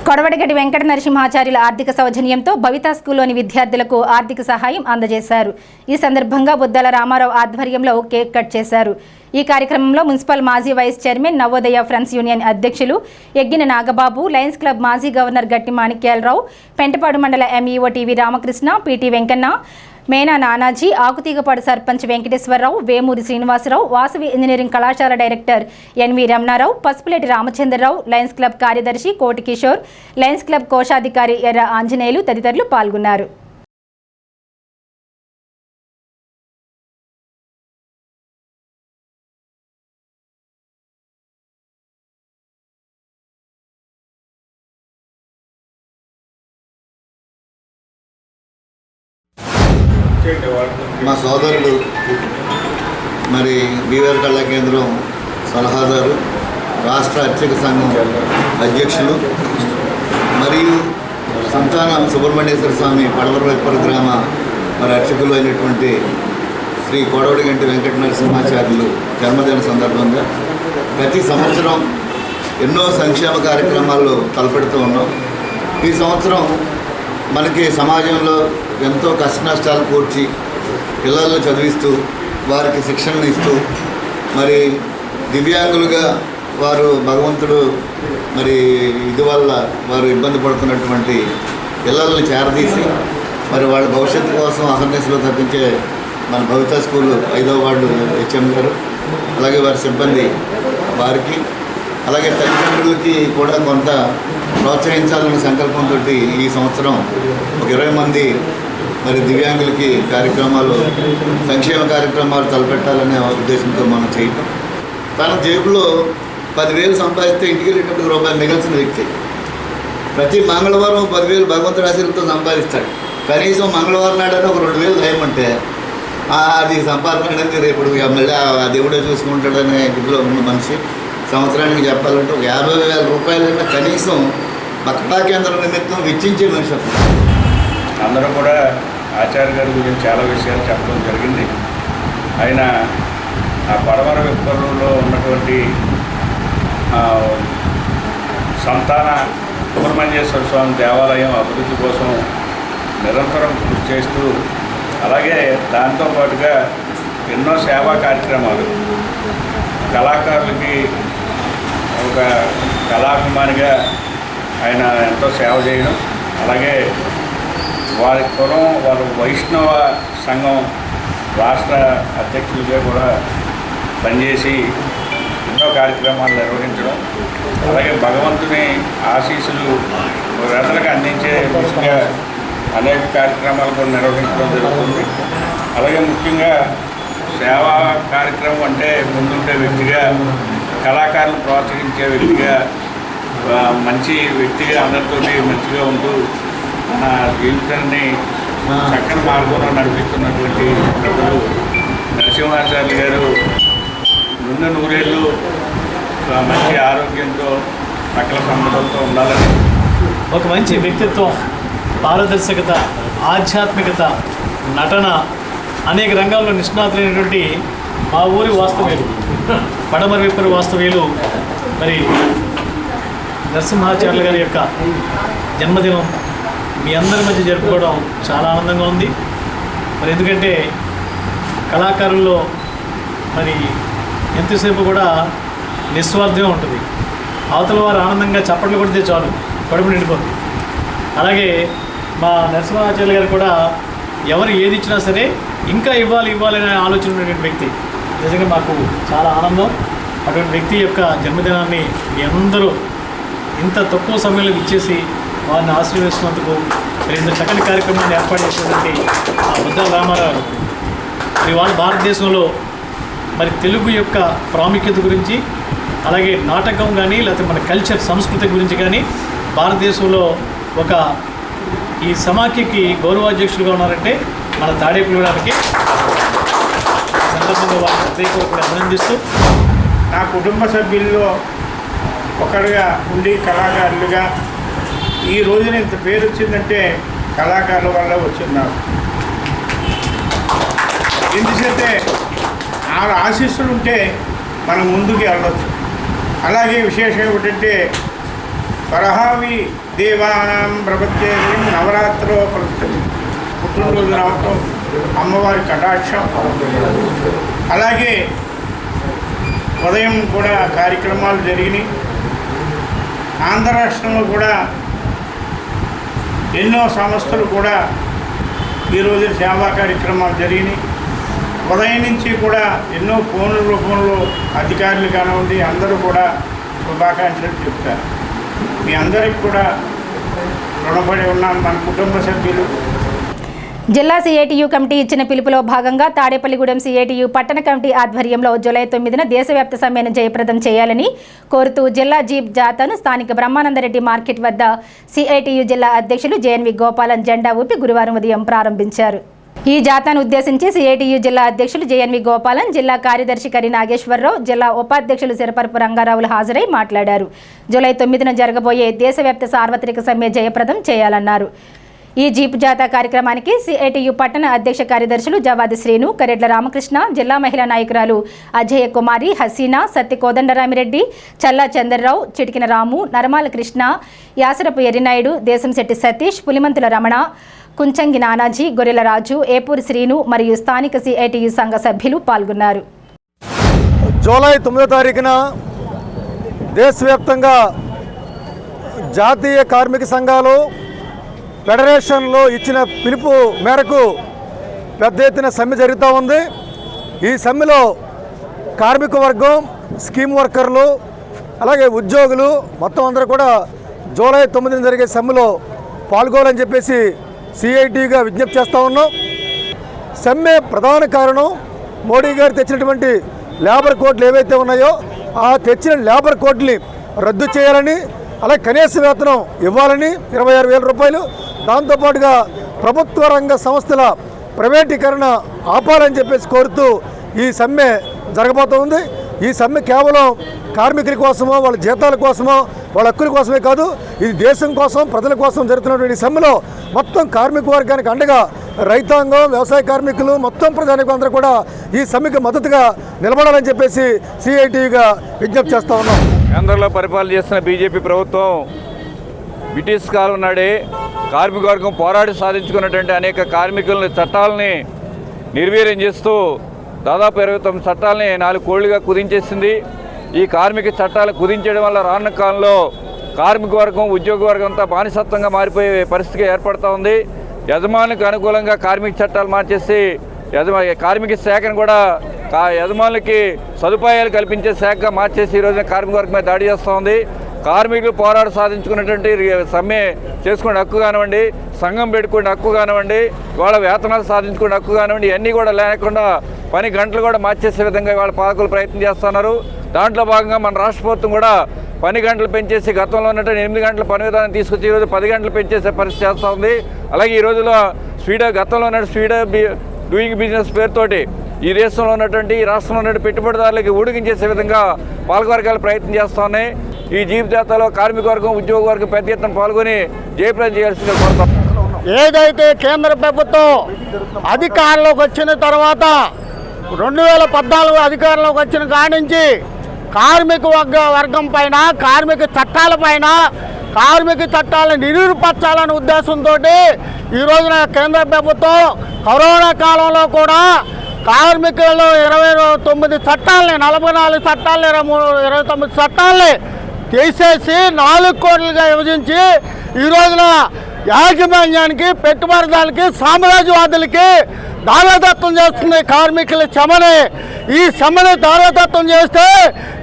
కొడవటిగడ్డి వెంకట నరసింహాచార్యుల ఆర్థిక సౌజన్యంతో భవితా స్కూల్లోని విద్యార్థులకు ఆర్థిక సహాయం అందజేశారు. ఈ సందర్భంగా బుద్దాల రామారావు ఆధ్వర్యంలో కేక్ కట్ చేశారు. ఈ కార్యక్రమంలో మున్సిపల్ మాజీ vice chairman, Navodaya friends union అధ్యక్షులు ఎగ్గిన నాగబాబు, లయన్స్ క్లబ్ మాజీ గవర్నర్ గట్టి మాణిక్యాలరావు, పెంటపాడు మండల MEO TV Ramakrishna, PT Venkanna, Mena Nanaji, Akutheegapadu sarpanch Venkateswararao, Vemuri Srinivasarao, Vasavi engineering కళాశాల director NV Ramanarao, Pasupuleti Ramachandrarao, lions club కార్యదర్శి కోటి కిషోర్, లయన్స్ క్లబ్ కోశాధికారి ఎర్ర ఆంజనేయులు తదితరులు పాల్గొన్నారు. మా సోదరుడు మరి బీవీఆర్ కళా కేంద్రం సలహాదారు, రాష్ట్ర అర్చక సంఘం అధ్యక్షులు మరియు సంతాన సుబ్రహ్మణ్యేశ్వర స్వామి పడమరవైపుర గ్రామ మరి అర్చకులు అయినటువంటి శ్రీ కొడవటిగంటి వెంకట నరసింహాచార్యులు జన్మదిన సందర్భంగా ప్రతి సంవత్సరం ఎన్నో సంక్షేమ కార్యక్రమాల్లో తలపెడుతూ ఉన్నాం. ఈ సంవత్సరం మనకి సమాజంలో ఎంతో కష్ట నష్టాలు కూర్చి పిల్లలను చదివిస్తూ వారికి శిక్షణను ఇస్తూ మరి దివ్యాంగులుగా వారు భగవంతుడు మరి ఇది వల్ల వారు ఇబ్బంది పడుతున్నటువంటి పిల్లల్ని చేరదీసి మరి వాళ్ళ భవిష్యత్తు కోసం అహర్నిశలో తప్పించే మన భవితా స్కూల్ 5వ వార్డు హెచ్ఎం గారు, అలాగే వారి సిబ్బంది వారికి, అలాగే తల్లిదండ్రులకి కూడా కొంత ప్రోత్సహించాలనే సంకల్పంతో ఈ సంవత్సరం ఒక 20 మంది మరి దివ్యాంగులకి కార్యక్రమాలు, సంక్షేమ కార్యక్రమాలు తలపెట్టాలనే ఉద్దేశంతో మనం చేయటం. తన జేబులో 10,000 సంపాదిస్తే ఇంటికి వెళ్ళేటప్పుడు రూపాయలు మిగిల్చిన వ్యక్తి ప్రతి మంగళవారం 10,000 భగవంతుడి ఆశీర్వాదంతో సంపాదిస్తాడు. కనీసం మంగళవారం నాడని ఒక 2,000 వేయమంటే అది సంపాదన అనేది రేపు మళ్ళీ ఆ దేవుడే చూసుకుంటాడనే ఇంట్లో ఉన్న మనిషి సంవత్సరానికి చెప్పాలంటే ఒక 50,000 రూపాయలైనా కనీసం మా కళా కేంద్రం నిమిత్తం వెచ్చించే మనిషి. అందరూ కూడా ఆచార్య గారి గురించి చాలా విషయాలు చెప్పడం జరిగింది. ఆయన ఆ పడమర విప్పరులో ఉన్నటువంటి సంతాన సుబ్రహ్మణ్యేశ్వర స్వామి దేవాలయం అభివృద్ధి కోసం నిరంతరం కృషి చేస్తూ, అలాగే దాంతోపాటుగా ఎన్నో సేవా కార్యక్రమాలు, కళాకారులకి ఒక కళాభిమానిగా ఆయన ఎంతో సేవ చేయడం, అలాగే వారి కులం వారు వైష్ణవ సంఘం రాష్ట్ర అధ్యక్షులుగా కూడా పనిచేసి ఎన్నో కార్యక్రమాలు నిర్వహించడం, అలాగే భగవంతుని ఆశీస్సులు ప్రజలకు అందించే దిశగా అనేక కార్యక్రమాలు కూడా నిర్వహించడం జరుగుతుంది. అలాగే ముఖ్యంగా సేవా కార్యక్రమం అంటే ముందుండే వ్యక్తిగా, కళాకారులు ప్రోత్సహించే వ్యక్తిగా, మంచి వ్యక్తిగా అందరితో మంచిగా ఉంటూ మన జీవితాన్ని చక్కని మార్గంలో నడిపిస్తున్నటువంటి ప్రజలు నరసింహాచార్య గారు ముందు నూరేళ్ళు మంచి ఆరోగ్యంతో సకల సంపదలతో ఉండాలని, ఒక మంచి వ్యక్తిత్వం, పారదర్శకత, ఆధ్యాత్మికత, నటన, అనేక రంగాల్లో నిష్ణాతులైనటువంటి మా ఊరి వాస్తవ్యులు, పడమర విప్పరు వాస్తవ్యులు మరి నరసింహాచార్యుల గారి యొక్క జన్మదినం మీ అందరి మధ్య జరుపుకోవడం చాలా ఆనందంగా ఉంది. మరి ఎందుకంటే కళాకారుల్లో మరి ఎంతసేపు కూడా నిస్వార్థంగా ఉంటుంది. అవతల వారు ఆనందంగా చప్పట్లు కొడితే చాలు, కడుపు నిండిపోతుంది. అలాగే మా నరసింహాచార్యుల గారు కూడా ఎవరు ఏది ఇచ్చినా సరే ఇంకా ఇవ్వాలి అనే ఆలోచన ఉన్నటువంటి వ్యక్తి. నిజంగా మాకు చాలా ఆనందం. అటువంటి వ్యక్తి యొక్క జన్మదినాన్ని మీ అందరూ ఇంత తక్కువ సమయంలో ఇచ్చేసి వారిని ఆశీర్వదిస్తున్నందుకు, ఇంత చక్కని కార్యక్రమాన్ని ఏర్పాటు చేసినటువంటి ఆ ముద్దాల రామారావు మరి వాళ్ళ భారతదేశంలో మరి తెలుగు యొక్క ప్రాముఖ్యత గురించి, అలాగే నాటకం కానీ లేకపోతే మన కల్చర్ సంస్కృతి గురించి కానీ భారతదేశంలో ఒక ఈ సమాఖ్యకి గౌరవాధ్యక్షులుగా ఉన్నారంటే మన తాడేపల్లిగూడెంకి సందర్భంగా వారిని ప్రత్యేకంగా అభినందిస్తూ, నా కుటుంబ సభ్యుల్లో ఒకరుగా ఉండి కళాకారులుగా ఈ రోజున ఇంత పేరు వచ్చిందంటే కళాకారుల వల్ల వచ్చిన్నారు. ఎందుకంటే ఆ ఆశీస్సులు ఉంటే మనం ముందుకు వెళ్ళవచ్చు. అలాగే విశేషం ఏమిటంటే వరహావి దేవానాం ప్రపంచే నవరాత్రిలో కలుస్తుంది. పుట్టినరోజు రావటం, అమ్మవారి కటాక్షం, అలాగే ఉదయం కూడా కార్యక్రమాలు జరిగినాయి. ఆంధ్ర రాష్ట్రంలో కూడా ఎన్నో సంస్థలు కూడా ఈరోజు సేవా కార్యక్రమాలు జరిగినాయి. ఉదయం నుంచి కూడా ఎన్నో ఫోన్ల రూపంలో అధికారులు కానివ్వండి అందరూ కూడా శుభాకాంక్షలు చెప్తారు. మీ అందరికి కూడా రుణపడి ఉన్నాను, మన కుటుంబ సభ్యులు. జిల్లా సిఐటియు కమిటీ ఇచ్చిన పిలుపులో భాగంగా తాడేపల్లిగూడెం సిఐటియు పట్టణ కమిటీ ఆధ్వర్యంలో జూలై 9న దేశవ్యాప్త సమ్మెను జయప్రదం చేయాలని కోరుతూ జిల్లా జీప్ జాతాను స్థానిక బ్రహ్మానందరెడ్డి మార్కెట్ వద్ద సిఐటియు జిల్లా అధ్యక్షులు జేఎన్వి గోపాలన్ జెండా ఊపి గురువారం ఉదయం ప్రారంభించారు. ఈ జాతాను ఉద్దేశించి సిఐటియు జిల్లా అధ్యక్షులు జేఎన్వి గోపాలన్, జిల్లా కార్యదర్శి కరి నాగేశ్వరరావు, జిల్లా ఉపాధ్యక్షులు సిరపరపు రంగారావులు హాజరై మాట్లాడారు. జూలై 9న జరగబోయే దేశవ్యాప్త సార్వత్రిక సమ్మె జయప్రదం చేయాలన్నారు. ఈ జీప్ జాతా కార్యక్రమానికి సిఐటియు పట్టణ అధ్యక్ష కార్యదర్శులు జవాది శ్రీను, కరెడ్ల రామకృష్ణ, జిల్లా మహిళా నాయకురాలు అజయ కుమారి, హసీనా, సత్తి కోదండరామిరెడ్డి, చల్లా చంద్రరావు, చిటికిన రాము, నరమాల కృష్ణ, యాసరపు ఎర్రినాయుడు, దేశంశెట్టి సతీష్, పులిమంతుల రమణ, కుంచంగి నానాజీ, గొర్రెల రాజు, ఏపూరి శ్రీను మరియు స్థానిక సిఐటియు సంఘ సభ్యులు పాల్గొన్నారు. జూలై 9వ తారీఖున దేశవ్యాప్తంగా జాతీయ కార్మిక సంఘాలు ఫెడరేషన్లో ఇచ్చిన పిలుపు మేరకు పెద్ద ఎత్తున సమ్మె జరుగుతూ ఉంది. ఈ సమ్మెలో కార్మిక వర్గం, స్కీమ్ వర్కర్లు, అలాగే ఉద్యోగులు మొత్తం అందరూ కూడా జూలై 9న జరిగే సమ్మెలో పాల్గొనాలని చెప్పేసి సిఐటిగా విజ్ఞప్తి చేస్తూ ఉన్నాం. సమ్మె ప్రధాన కారణం మోడీ గారు తెచ్చినటువంటి లేబర్ కోడ్లు ఏవైతే ఉన్నాయో ఆ తెచ్చిన లేబర్ కోడ్ని రద్దు చేయాలని, అలాగే కనీస వేతనం ఇవ్వాలని 26,000 రూపాయలు, దాంతోపాటుగా ప్రభుత్వ రంగ సంస్థల ప్రైవేటీకరణ ఆపాలని చెప్పేసి కోరుతూ ఈ సమ్మె జరగబోతోంది. ఈ సమ్మె కేవలం కార్మికుల కోసమో, వాళ్ళ జీతాల కోసమో, వాళ్ళ హక్కుల కోసమే కాదు, ఇది దేశం కోసం, ప్రజల కోసం జరుగుతున్నటువంటి సమ్మెలో మొత్తం కార్మిక వర్గానికి అండగా రైతాంగం, వ్యవసాయ కార్మికులు, మొత్తం ప్రజానికం అందరూ కూడా ఈ సమ్మెకి మద్దతుగా నిలబడాలని చెప్పేసి సిఐటిగా విజ్ఞప్తి చేస్తా ఉన్నాం. కేంద్రంలో పరిపాలన చేస్తున్న బీజేపీ ప్రభుత్వం బ్రిటిష్ కాలం నాడే కార్మిక వర్గం పోరాడి సాధించుకున్నటువంటి అనేక కార్మికులని చట్టాలని నిర్వీర్యం చేస్తూ దాదాపు 29 చట్టాలని 4 కోళ్లుగా కుదించేసింది. ఈ కార్మిక చట్టాలు కుదించడం వల్ల రానున్న కాలంలో కార్మిక వర్గం, ఉద్యోగ వర్గం అంతా బానిసత్వంగా మారిపోయే పరిస్థితి ఏర్పడుతూ ఉంది. యజమానులకు అనుకూలంగా కార్మిక చట్టాలు మార్చేసి కార్మిక శాఖను కూడా యజమానులకి సదుపాయాలు కల్పించే శాఖగా మార్చేసి ఈరోజున కార్మిక వర్గం మీద దాడి చేస్తూ ఉంది. కార్మికులు పోరాట సాధించుకున్నటువంటి సమ్మె చేసుకునే హక్కు కానివ్వండి, సంఘం పెట్టుకునే హక్కు కానివ్వండి, వాళ్ళ వేతనాలు సాధించుకునే హక్కు కానివ్వండి, ఇవన్నీ కూడా లేకుండా పని గంటలు కూడా మార్చేసే విధంగా వాళ్ళ పాలకులు ప్రయత్నం చేస్తున్నారు. దాంట్లో భాగంగా మన రాష్ట్ర ప్రభుత్వం కూడా పని గంటలు పెంచేసి గతంలో ఉన్నటువంటి 8 గంటల పని విధానం తీసుకొచ్చి ఈరోజు 10 గంటలు పెంచేసే పరిస్థితి చేస్తూ ఉంది. అలాగే ఈ రోజులో గతంలో ఉన్న స్పీడ్ డూయింగ్ బిజినెస్ పేరుతోటి ఈ దేశంలో ఉన్నటువంటి ఈ రాష్ట్రంలో ఉన్నటువంటి పెట్టుబడిదారులకి ఊడిగించేసే విధంగా పాలకవర్గాలు ప్రయత్నం చేస్తూ ఉన్నాయి. ఈ జీవితాలో కార్మిక వర్గం, ఉద్యోగ వర్గం పెద్ద ఎత్తున పాల్గొని జయప్రదం చేయాల్సిందిగా కోరుతాం. ఏదైతే కేంద్ర ప్రభుత్వం అధికారంలోకి వచ్చిన తర్వాత 2014 అధికారంలోకి వచ్చిన కాడి నుంచి కార్మిక వర్గం పైన, కార్మిక చట్టాలపైన, కార్మిక చట్టాలను నిరుపరచాలనే ఉద్దేశంతో ఈ రోజున కేంద్ర ప్రభుత్వం కరోనా కాలంలో కూడా కార్మికులలో 29 చట్టాలని, 44 చట్టాలని, 29 చట్టాలని తీసేసి 4 కోట్లుగా విభజించి ఈ రోజున యాజమాన్యానికి, పెట్టుబడిదారులకి, సామ్రాజ్యవాదులకి దారదత్తం చేస్తుంది కార్మికుల శ్రమని. ఈ శ్రమని దారదత్తం చేస్తే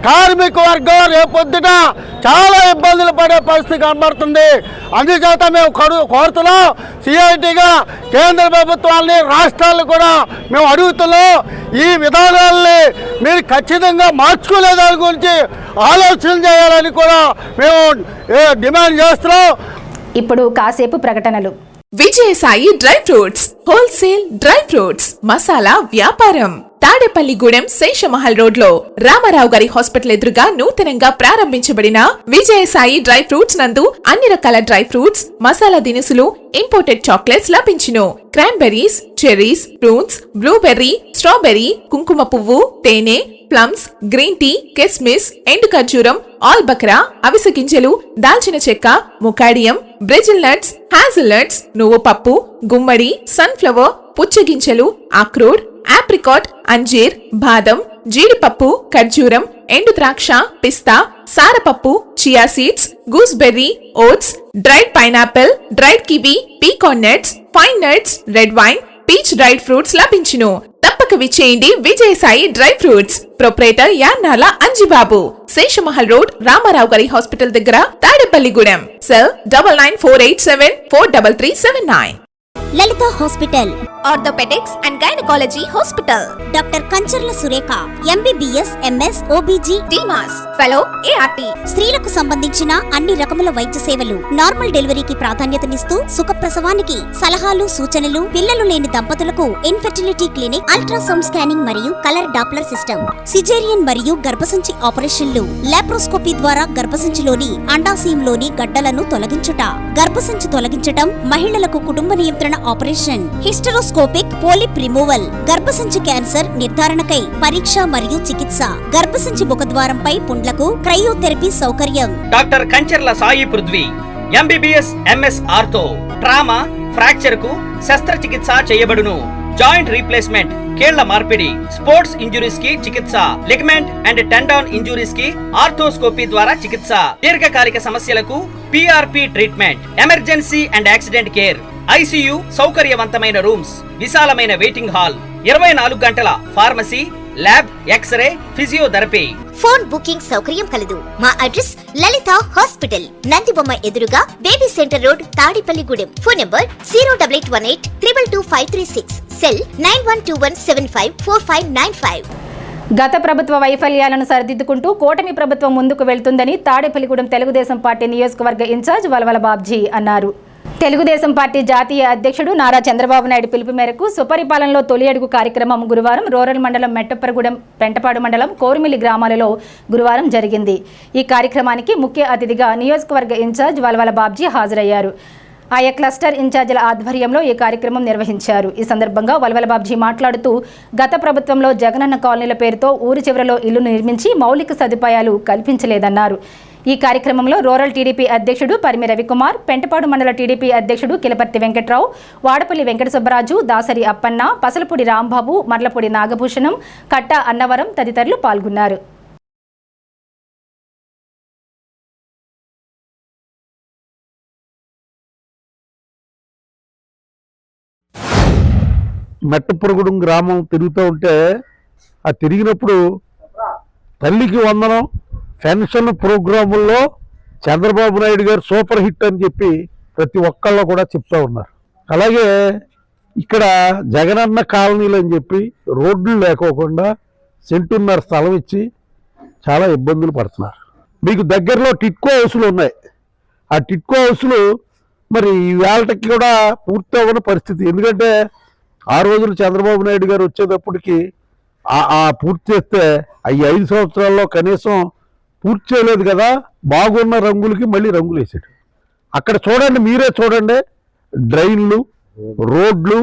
కార్మిక వర్గం రేపొద్దున చాలా ఇబ్బందులు పడే పరిస్థితి కనబడుతుంది. అందుచేత మేము కోరుతున్నాం, సిఐటిగా కేంద్ర ప్రభుత్వాన్ని, రాష్ట్రాలను కూడా మేము అడుగుతున్నాం, ఈ విధానాలని మీరు ఖచ్చితంగా మార్చుకునే దాని గురించి ఆలోచన చేయాలని కూడా మేము డిమాండ్ చేస్తున్నాం. ఇప్పుడు కాసేపు ప్రకటనలు. Vijayasai dry fruits wholesale dry fruits masala వ్యాపారం తాడేపల్లిగూడెం శేషమహల్ రోడ్ లో రామారావు గారి హాస్పిటల్ ఎదురుగా నూతనంగా ప్రారంభించబడిన విజయసాయి డ్రై ఫ్రూట్స్ నందు అన్ని రకాల డ్రై ఫ్రూట్స్, మసాలా దినుసులు, ఇంపోర్టెడ్ చాక్లెట్స్ లభించును. Cranberries, cherries, prunes, blueberry, strawberry, కుంకుమ పువ్వు, తేనె, ప్లమ్స్, గ్రీన్ టీ, కిస్మిస్, ఎండు ఖర్జూరం, ఆల్ బక్రా, అవిసె గింజలు, దాల్చిన చెక్క, ముకాడియం, బ్రెజిల్ నట్స్, హ్యాజిల్ నట్స్, నువ్వు పప్పు, గుమ్మడి, సన్ఫ్లవర్, పుచ్చగింజలు, అక్రోడ్, ఆప్రికాట్, అంజీర్, బాదం, జీడిపప్పు, ఖర్జూరం, ఎండు ద్రాక్ష, పిస్తా, సారపప్పు, chia seeds, gooseberry, oats, dried pineapple, dried kiwi, pecan nuts, pine nuts, red wine, peach dried fruits లభించును. తప్పక విచ్చేయండి Vijayasai dry fruits. Proprietor Yannala Anjibabu, Seshamahal road, Ramarao గారి హాస్పిటల్ దగ్గర, Tadepalligudem. Cell 9948743379. Lalitha hospital, orthopedics and gynaecology hospital. Doctor Kancharla Surekha, MBBS, MS, OBG, డిమాస్, fellow, ART. స్త్రీలకు సంబంధించిన అన్ని రకముల వైద్య సేవలు, నార్మల్ డెలివరీకి ప్రాధాన్యతనిస్తూ సుఖప్రసవానికి సలహాలు, సూచనలు, పిల్లలు లేని దంపతులకు ఇన్ఫెర్టిలిటీ క్లినిక్, అల్ట్రాసౌండ్ స్కానింగ్ మరియు కలర్ డాప్లర్ సిస్టమ్, సిజేరియన్ మరియు గర్భసంచి ఆపరేషన్లు, లాప్రోస్కోపీ ద్వారా గర్భసంచిలోని అండాశయంలోని గడ్డలను తొలగించుట, గర్భసంచి తొలగించటం, మహిళలకు కుటుంబ నియంత్రణ ఆపరేషన్, హిస్టరోస్కోపిక్ పోలిప్ రిమూవల్, గర్భసంచి క్యాన్సర్ నిర్ధారణకై పరీక్ష మరియు చికిత్స, గర్భసంచి ముఖద్వారంపై పుండ్లకు క్రయోథెరపీ సౌకర్యం. Doctor Kancharla Sai Prithvi, MBBS, MS ortho, trauma, fracture కు శస్త్రచికిత్స చేయబడును. జాయింట్ రీప్లేస్మెంట్, కీళ్ల మార్పిడి, స్పోర్ట్స్ ఇంజురీస్ కి చికిత్స, లిగమెంట్ అండ్ టెండాన్ ఇంజురీస్ కి ఆర్థోస్కోపీ ద్వారా చికిత్స, దీర్ఘకాలిక సమస్యలకు PRP treatment, emergency and accident care, ICU సౌకర్యవంతమైన రూమ్స్, విశాలమైన వెయిటింగ్ హాల్, 24 గంటల pharmacy, lab, x-ray, physiotherapy. Phone booking సౌకర్యం కలదు. మా అడ్రస్ లలిత హాస్పిటల్, నందిబొమ్మ ఎదురుగా, baby centre road, Tadepalligudem. Phone number 08818222536. Cell 9121754595. గత ప్రభుత్వ వైఫల్యాలను సరిదిద్దుకుంటూ కూటమి ప్రభుత్వం ముందుకు వెళ్తుందని తాడేపల్లిగూడెం తెలుగుదేశం పార్టీ నియోజకవర్గ ఇన్ఛార్జ్ వలవల బాబ్జీ అన్నారు. తెలుగుదేశం పార్టీ జాతీయ అధ్యక్షుడు నారా చంద్రబాబు నాయుడు పిలుపు మేరకు సుపరిపాలనలో తొలి అడుగు కార్యక్రమం గురువారం రూరల్ మండలం మెట్టప్పరగూడెం, పెంటపాడు మండలం కోరుమిల్లి గ్రామాలలో గురువారం జరిగింది. ఈ కార్యక్రమానికి ముఖ్య అతిథిగా నియోజకవర్గ ఇన్ఛార్జ్ వలవల బాబ్జీ హాజరయ్యారు. ఆయా క్లస్టర్ ఇన్ఛార్జీల ఆధ్వర్యంలో ఈ కార్యక్రమం నిర్వహించారు. ఈ సందర్భంగా వలవల బాబ్జీ మాట్లాడుతూ గత ప్రభుత్వంలో జగనన్న కాలనీల పేరుతో ఊరి చివరలో ఇల్లు నిర్మించి మౌలిక సదుపాయాలు కల్పించలేదన్నారు. ఈ కార్యక్రమంలో రూరల్ టీడీపీ అధ్యక్షుడు పరిమి రవికుమార్, పెంటపాడు మండల టీడీపీ అధ్యక్షుడు కిలపర్తి వెంకట్రావు, వాడపల్లి వెంకట సుబ్బరాజు, దాసరి అప్పన్న, పసలపూడి రాంబాబు, మర్లపూడి నాగభూషణం, కట్ట అన్నవరం తదితరులు పాల్గొన్నారు. మెట్టపురగూడెం గ్రామం తిరుగుతూ ఉంటే ఆ తిరిగినప్పుడు తల్లికి వందనం పెన్షన్ ప్రోగ్రాముల్లో చంద్రబాబు నాయుడు గారు సూపర్ హిట్ అని చెప్పి ప్రతి ఒక్కళ్ళు కూడా చెప్తూ ఉన్నారు. అలాగే ఇక్కడ జగనన్న కాలనీలు అని చెప్పి రోడ్లు లేకోకుండా సెంటున్నర స్థలం ఇచ్చి చాలా ఇబ్బందులు పడుతున్నారు. మీకు దగ్గరలో టిట్కో హౌసులు ఉన్నాయి. ఆ టిట్కో హౌసులు మరి వేళకి కూడా పూర్తి అవ్వని పరిస్థితి. ఎందుకంటే ఆ రోజులు చంద్రబాబు నాయుడు గారు వచ్చేటప్పటికి పూర్తి చేస్తే ఈ 5 సంవత్సరాల్లో కనీసం పూర్తి చేయలేదు కదా, బాగున్న రంగులకి మళ్ళీ రంగులు వేసాడు. అక్కడ చూడండి, మీరే చూడండి, డ్రైన్లు, రోడ్లు,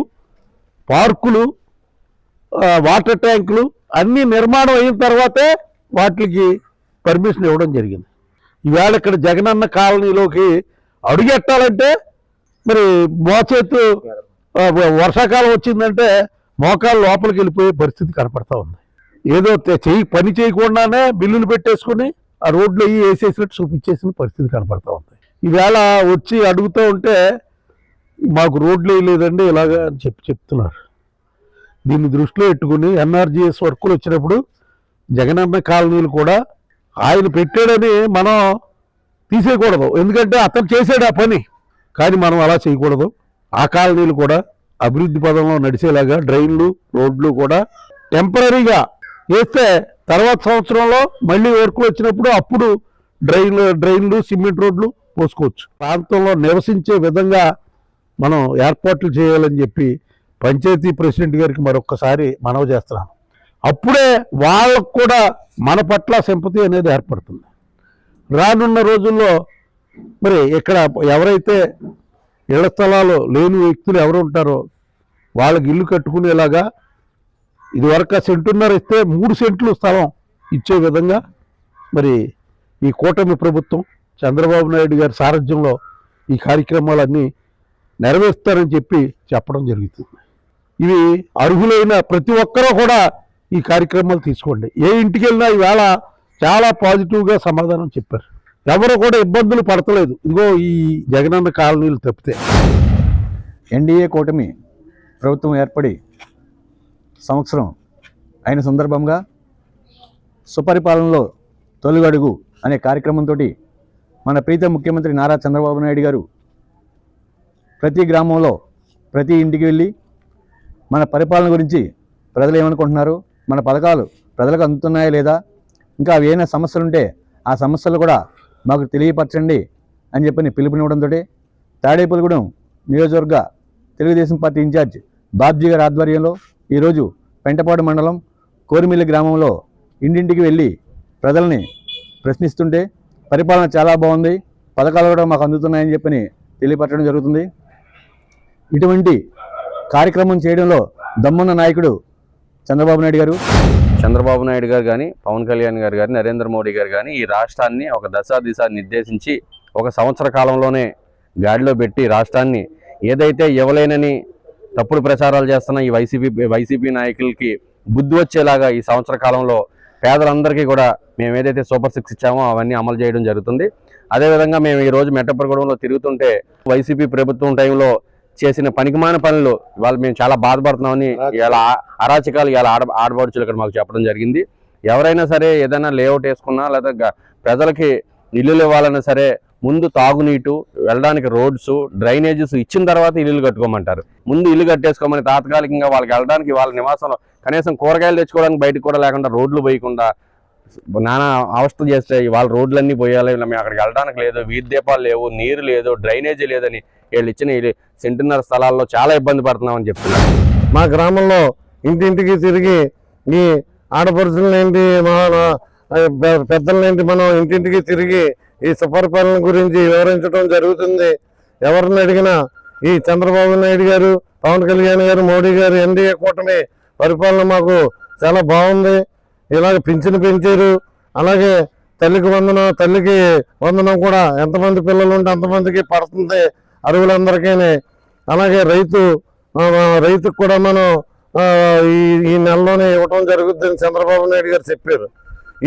పార్కులు, వాటర్ ట్యాంకులు అన్నీ నిర్మాణం అయిన తర్వాతే వాటికి పర్మిషన్ ఇవ్వడం జరిగింది. ఈవేళ ఇక్కడ జగనన్న కాలనీలోకి అడుగెట్టాలంటే మరి మోచేతు వర్షాకాలం వచ్చిందంటే మోకాలు లోపలికి వెళ్ళిపోయే పరిస్థితి కనపడతా ఉంది. ఏదో పని చేయకుండానే బిల్లులు పెట్టేసుకుని ఆ రోడ్లు అయ్యి వేసేసినట్టు చూపించేసిన పరిస్థితి కనపడతా ఉంది. ఈవేళ వచ్చి అడుగుతూ ఉంటే మాకు రోడ్లు వేయలేదండి ఇలాగా అని చెప్తున్నారు. దీన్ని దృష్టిలో పెట్టుకుని ఎన్ఆర్జీఎస్ వర్కులు వచ్చినప్పుడు జగనన్న కాలనీలు కూడా ఆయన పెట్టాడని మనం తీసేయకూడదు. ఎందుకంటే అతను చేసాడు ఆ పని, కానీ మనం అలా చేయకూడదు. ఆ కాలనీలు కూడా అభివృద్ధి పదంలో నడిచేలాగా డ్రైన్లు, రోడ్లు కూడా టెంపరీగా వేస్తే తర్వాత సంవత్సరంలో మళ్ళీ వర్కులు వచ్చినప్పుడు అప్పుడు డ్రైన్లు సిమెంట్ రోడ్లు పోసుకోవచ్చు. ప్రాంతంలో నివసించే విధంగా మనం ఏర్పాట్లు చేయాలని చెప్పి పంచాయతీ ప్రెసిడెంట్ గారికి మరొక్కసారి మనవి చేస్తున్నాను. అప్పుడే వాళ్ళకు కూడా మన పట్ల సింపతి అనేది ఏర్పడుతుంది. రానున్న రోజుల్లో మరి ఇక్కడ ఎవరైతే ఇళ్ల స్థలాలు లేని వ్యక్తులు ఎవరు ఉంటారో వాళ్ళకి ఇల్లు కట్టుకునేలాగా ఇదివరకు సెంటున్నర ఇస్తే 3 సెంట్లు స్థలం ఇచ్చే విధంగా మరి ఈ కూటమి ప్రభుత్వం చంద్రబాబు నాయుడు గారి సారథ్యంలో ఈ కార్యక్రమాలన్నీ నెరవేరుస్తారని చెప్పి చెప్పడం జరుగుతుంది. ఇవి అర్హులైన ప్రతి ఒక్కరూ కూడా ఈ కార్యక్రమాలు తీసుకోండి. ఏ ఇంటికి వెళ్ళినా ఈవేళ చాలా పాజిటివ్గా సమాధానం చెప్పారు. ఎవరు కూడా ఇబ్బందులు పడతలేదు, ఇదిగో ఈ జగనన్న కాలనీలు తప్పితే. ఎన్డీఏ కూటమి ప్రభుత్వం ఏర్పడి సంవత్సరం అయిన సందర్భంగా సుపరిపాలనలో తొలిగడుగు అనే కార్యక్రమంతో మన ప్రీత ముఖ్యమంత్రి నారా చంద్రబాబు నాయుడు గారు ప్రతి గ్రామంలో ప్రతి ఇంటికి వెళ్ళి మన పరిపాలన గురించి ప్రజలు ఏమనుకుంటున్నారు, మన పథకాలు ప్రజలకు అందుతున్నాయా లేదా, ఇంకా అవి ఏమైనా సమస్యలు ఉంటే ఆ సమస్యలు కూడా మాకు తెలియపరచండి అని చెప్పి పిలుపునివ్వడంతో తాడేపల్లిగూడెం నియోజకవర్గ తెలుగుదేశం పార్టీ ఇన్ఛార్జ్ బాబ్జీ గారి ఆధ్వర్యంలో ఈరోజు పెంటపాడు మండలం కోరిమిల్లి గ్రామంలో ఇంటింటికి వెళ్ళి ప్రజల్ని ప్రశ్నిస్తుంటే పరిపాలన చాలా బాగుంది, పథకాలు కూడా మాకు అందుతున్నాయని చెప్పి తెలియపరచడం జరుగుతుంది. ఇటువంటి కార్యక్రమం చేయడంలో దమ్మున్న నాయకుడు చంద్రబాబు నాయుడు గారు కానీ పవన్ కళ్యాణ్ గారు కానీ నరేంద్ర మోడీ గారు కానీ ఈ రాష్ట్రాన్ని ఒక దిశ నిర్దేశించి ఒక సంవత్సర కాలంలోనే గాడిలో పెట్టి రాష్ట్రాన్ని ఏదైతే ఇవ్వలేనని తప్పుడు ప్రచారాలు చేస్తున్న ఈ వైసీపీ నాయకులకి బుద్ధి వచ్చేలాగా ఈ సంవత్సర కాలంలో పేదలందరికీ కూడా మేము ఏదైతే సూపర్ 6 ఇచ్చామో అవన్నీ అమలు చేయడం జరుగుతుంది. అదేవిధంగా మేము ఈరోజు మెట్టపురగూడెంలో తిరుగుతుంటే వైసీపీ ప్రభుత్వం టైంలో చేసిన పనికిమాన పనులు ఇవాళ మేము చాలా బాధపడుతున్నామని ఇలా అరాచకాలు ఇలా ఆడబడుచులు ఇక్కడ మాకు చెప్పడం జరిగింది. ఎవరైనా సరే ఏదైనా లేఅవుట్ వేసుకున్నా లేదా ప్రజలకి ఇల్లులు ఇవ్వాలన్నా సరే ముందు తాగునీటు, వెళ్ళడానికి రోడ్స్, డ్రైనేజెస్ ఇచ్చిన తర్వాత ఇల్లు కట్టుకోమంటారు. ముందు ఇల్లు కట్టేసుకోమని తాత్కాలికంగా వాళ్ళకి వెళ్ళడానికి వాళ్ళ నివాసంలో కనీసం కూరగాయలు తెచ్చుకోవడానికి బయటకు కూడా లేకుండా రోడ్లు పోయకుండా నానా అవస్థ చేస్తే వాళ్ళ రోడ్లన్నీ పోయాలి, మేము అక్కడికి వెళ్ళడానికి లేదు, వీధి దీపాలు లేవు, నీరు లేదు, డ్రైనేజీ లేదని వీళ్ళు ఇచ్చిన సెంటున్నర స్థలాల్లో చాలా ఇబ్బంది పడుతున్నామని చెప్తున్నారు. మా గ్రామంలో ఇంటింటికి తిరిగి ఈ ఆడపడుచులనేంటి పెద్దలనేంటి మనం ఇంటింటికి తిరిగి ఈ సుపరిపాలన గురించి వివరించడం జరుగుతుంది. ఎవరిని అడిగినా ఈ చంద్రబాబు నాయుడు గారు, పవన్ కళ్యాణ్ గారు, మోడీ గారు, ఎన్డీఏ కూటమి పరిపాలన మాకు చాలా బాగుంది. ఇలాగ పింఛను పెంచారు. అలాగే తల్లికి వందనం కూడా ఎంతమంది పిల్లలు ఉంటే అంతమందికి పడుతుంది అరువులందరికీ. అలాగే రైతుకు కూడా మనం ఈ నెలలోనే ఇవ్వటం జరుగుతుందని చంద్రబాబు నాయుడు గారు చెప్పారు.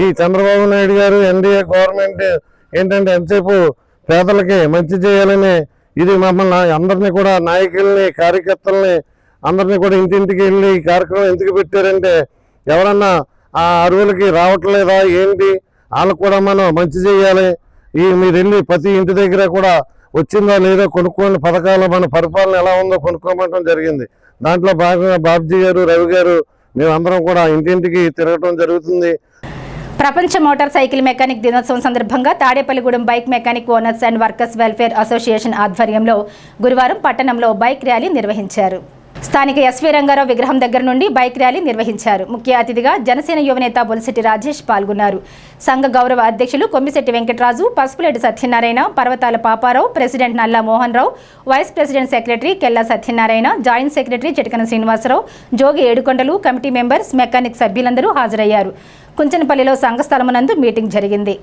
ఈ చంద్రబాబు నాయుడు గారు ఎన్డీఏ గవర్నమెంట్ ఏంటంటే ఎంతసేపు పేదలకి మంచి చేయాలని ఇది మమ్మల్ని అందరినీ కూడా నాయకుల్ని, కార్యకర్తల్ని అందరినీ కూడా ఇంటింటికి వెళ్ళి ఈ కార్యక్రమం ఎందుకు పెట్టారంటే ఎవరన్నా ఆ అరువులకి రావట్లేదా ఏంటి, వాళ్ళకు కూడా మనం మంచి చేయాలి. మీరు వెళ్ళి ప్రతి ఇంటి దగ్గర కూడా వచ్చిందా లేదో కొనుక్కోండి, పథకాలు మన పరిపాలన ఎలా ఉందో కొనుక్కోమంటం జరిగింది. దాంట్లో భాగంగా బాబ్జీ గారు, రవి గారు మేమందరం కూడా ఇంటింటికి తిరగటం జరుగుతుంది. ప్రపంచ మోటార్ సైకిల్ మెకానిక్ దినోత్సవం సందర్భంగా Tadepalligudem bike mechanic owners and workers welfare association ఆధ్వర్యంలో గురువారం పట్టణంలో బైక్ ర్యాలీ నిర్వహించారు. స్థానిక ఎస్వి రంగారావు విగ్రహం దగ్గర నుండి బైక్ ర్యాలీ నిర్వహించారు. ముఖ్య అతిథిగా జనసేన యువనేత బొలిశెట్టి రాజేష్ పాల్గొన్నారు. సంఘ గౌరవ అధ్యక్షులు కొమ్మిశెట్టి వెంకటరాజు, పసుపులేటి సత్యనారాయణ, పర్వతాల Paparao, president Nalla Mohan Rao, vice president secretary Kella Satyanarayana, joint secretary Chitakana Srinivasarao, Jogi Yedukondalu, committee members, mechanic సభ్యులందరూ హాజరయ్యారు. కుంచనపల్లిలో సంఘ స్థలమునందు మీటింగ్ జరిగింది.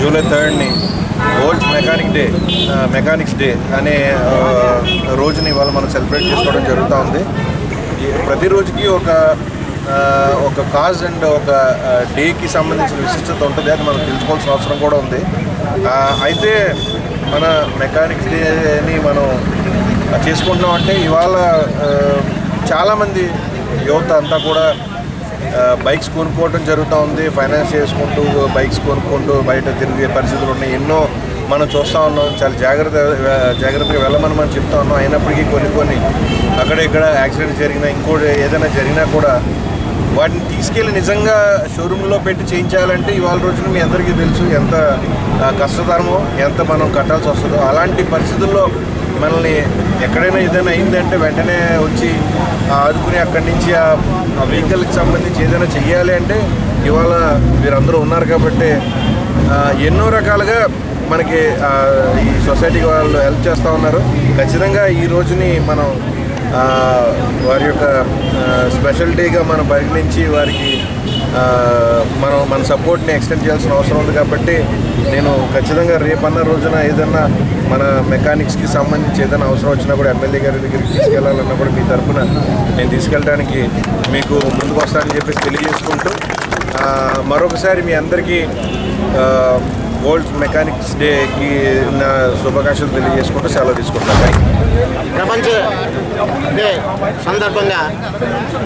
జూలై 3ని వరల్డ్ మెకానిక్స్ డే అనే రోజుని ఇవాళ మనం సెలబ్రేట్ చేసుకోవడం జరుగుతూ ఉంది. ప్రతి రోజుకి ఒక కాజ్ అండ్ ఒక డేకి సంబంధించిన విశిష్టత ఉంటుంది. అది మనం తెలుసుకోవాల్సిన అవసరం కూడా ఉంది. అయితే మన మెకానిక్స్ డేని మనం చేసుకుంటున్నాం అంటే ఇవాళ చాలామంది యువత అంతా కూడా బైక్స్ కొనుక్కోవడం జరుగుతూ ఉంది. ఫైనాన్స్ చేసుకుంటూ బైక్స్ కొనుక్కుంటూ బయట తిరిగే పరిస్థితులు ఉన్నాయి. ఎన్నో మనం చూస్తూ ఉన్నాం. చాలా జాగ్రత్తగా వెళ్ళమని మనం చెప్తా ఉన్నాం. అయినప్పటికీ కొన్ని అక్కడ ఇక్కడ యాక్సిడెంట్ జరిగినా ఇంకోటి ఏదైనా జరిగినా కూడా వాటిని తీసుకెళ్ళి నిజంగా షోరూంలో పెట్టి చేయించాలంటే ఇవాళ రోజున మీ అందరికీ తెలుసు ఎంత కష్టతరమో, ఎంత మనం కట్టాల్సి వస్తుందో. అలాంటి పరిస్థితుల్లో మనల్ని ఎక్కడైనా ఏదైనా అయిందంటే వెంటనే వచ్చి ఆదుకుని అక్కడి నుంచి ఆ వెహికల్కి సంబంధించి ఏదైనా చెయ్యాలి అంటే ఇవాళ మీరందరూ ఉన్నారు కాబట్టి ఎన్నో రకాలుగా మనకి ఈ సొసైటీకి వాళ్ళు హెల్ప్ చేస్తూ ఉన్నారు. ఖచ్చితంగా ఈ రోజుని మనం వారి యొక్క స్పెషల్ డేగా మనం పరిగణించి వారికి మన సపోర్ట్ని ఎక్స్టెండ్ చేయాల్సిన అవసరం ఉంది. కాబట్టి నేను ఖచ్చితంగా రేపన్న రోజున ఏదన్నా మన మెకానిక్స్కి సంబంధించి ఏదైనా అవసరం వచ్చినా కూడా ఎమ్మెల్యే గారి దగ్గరికి తీసుకెళ్లాలన్నా కూడా మీ తరఫున నేను తీసుకెళ్ళడానికి మీకు ముందుకు వస్తానని చెప్పేసి తెలియజేసుకుంటూ మరొకసారి మీ అందరికీ వరల్డ్ మెకానిక్స్ డేకి నా శుభాకాంక్షలు తెలియజేసుకుంటూ సెలవు తీసుకుంటాను. ప్రపంచ డే సందర్భంగా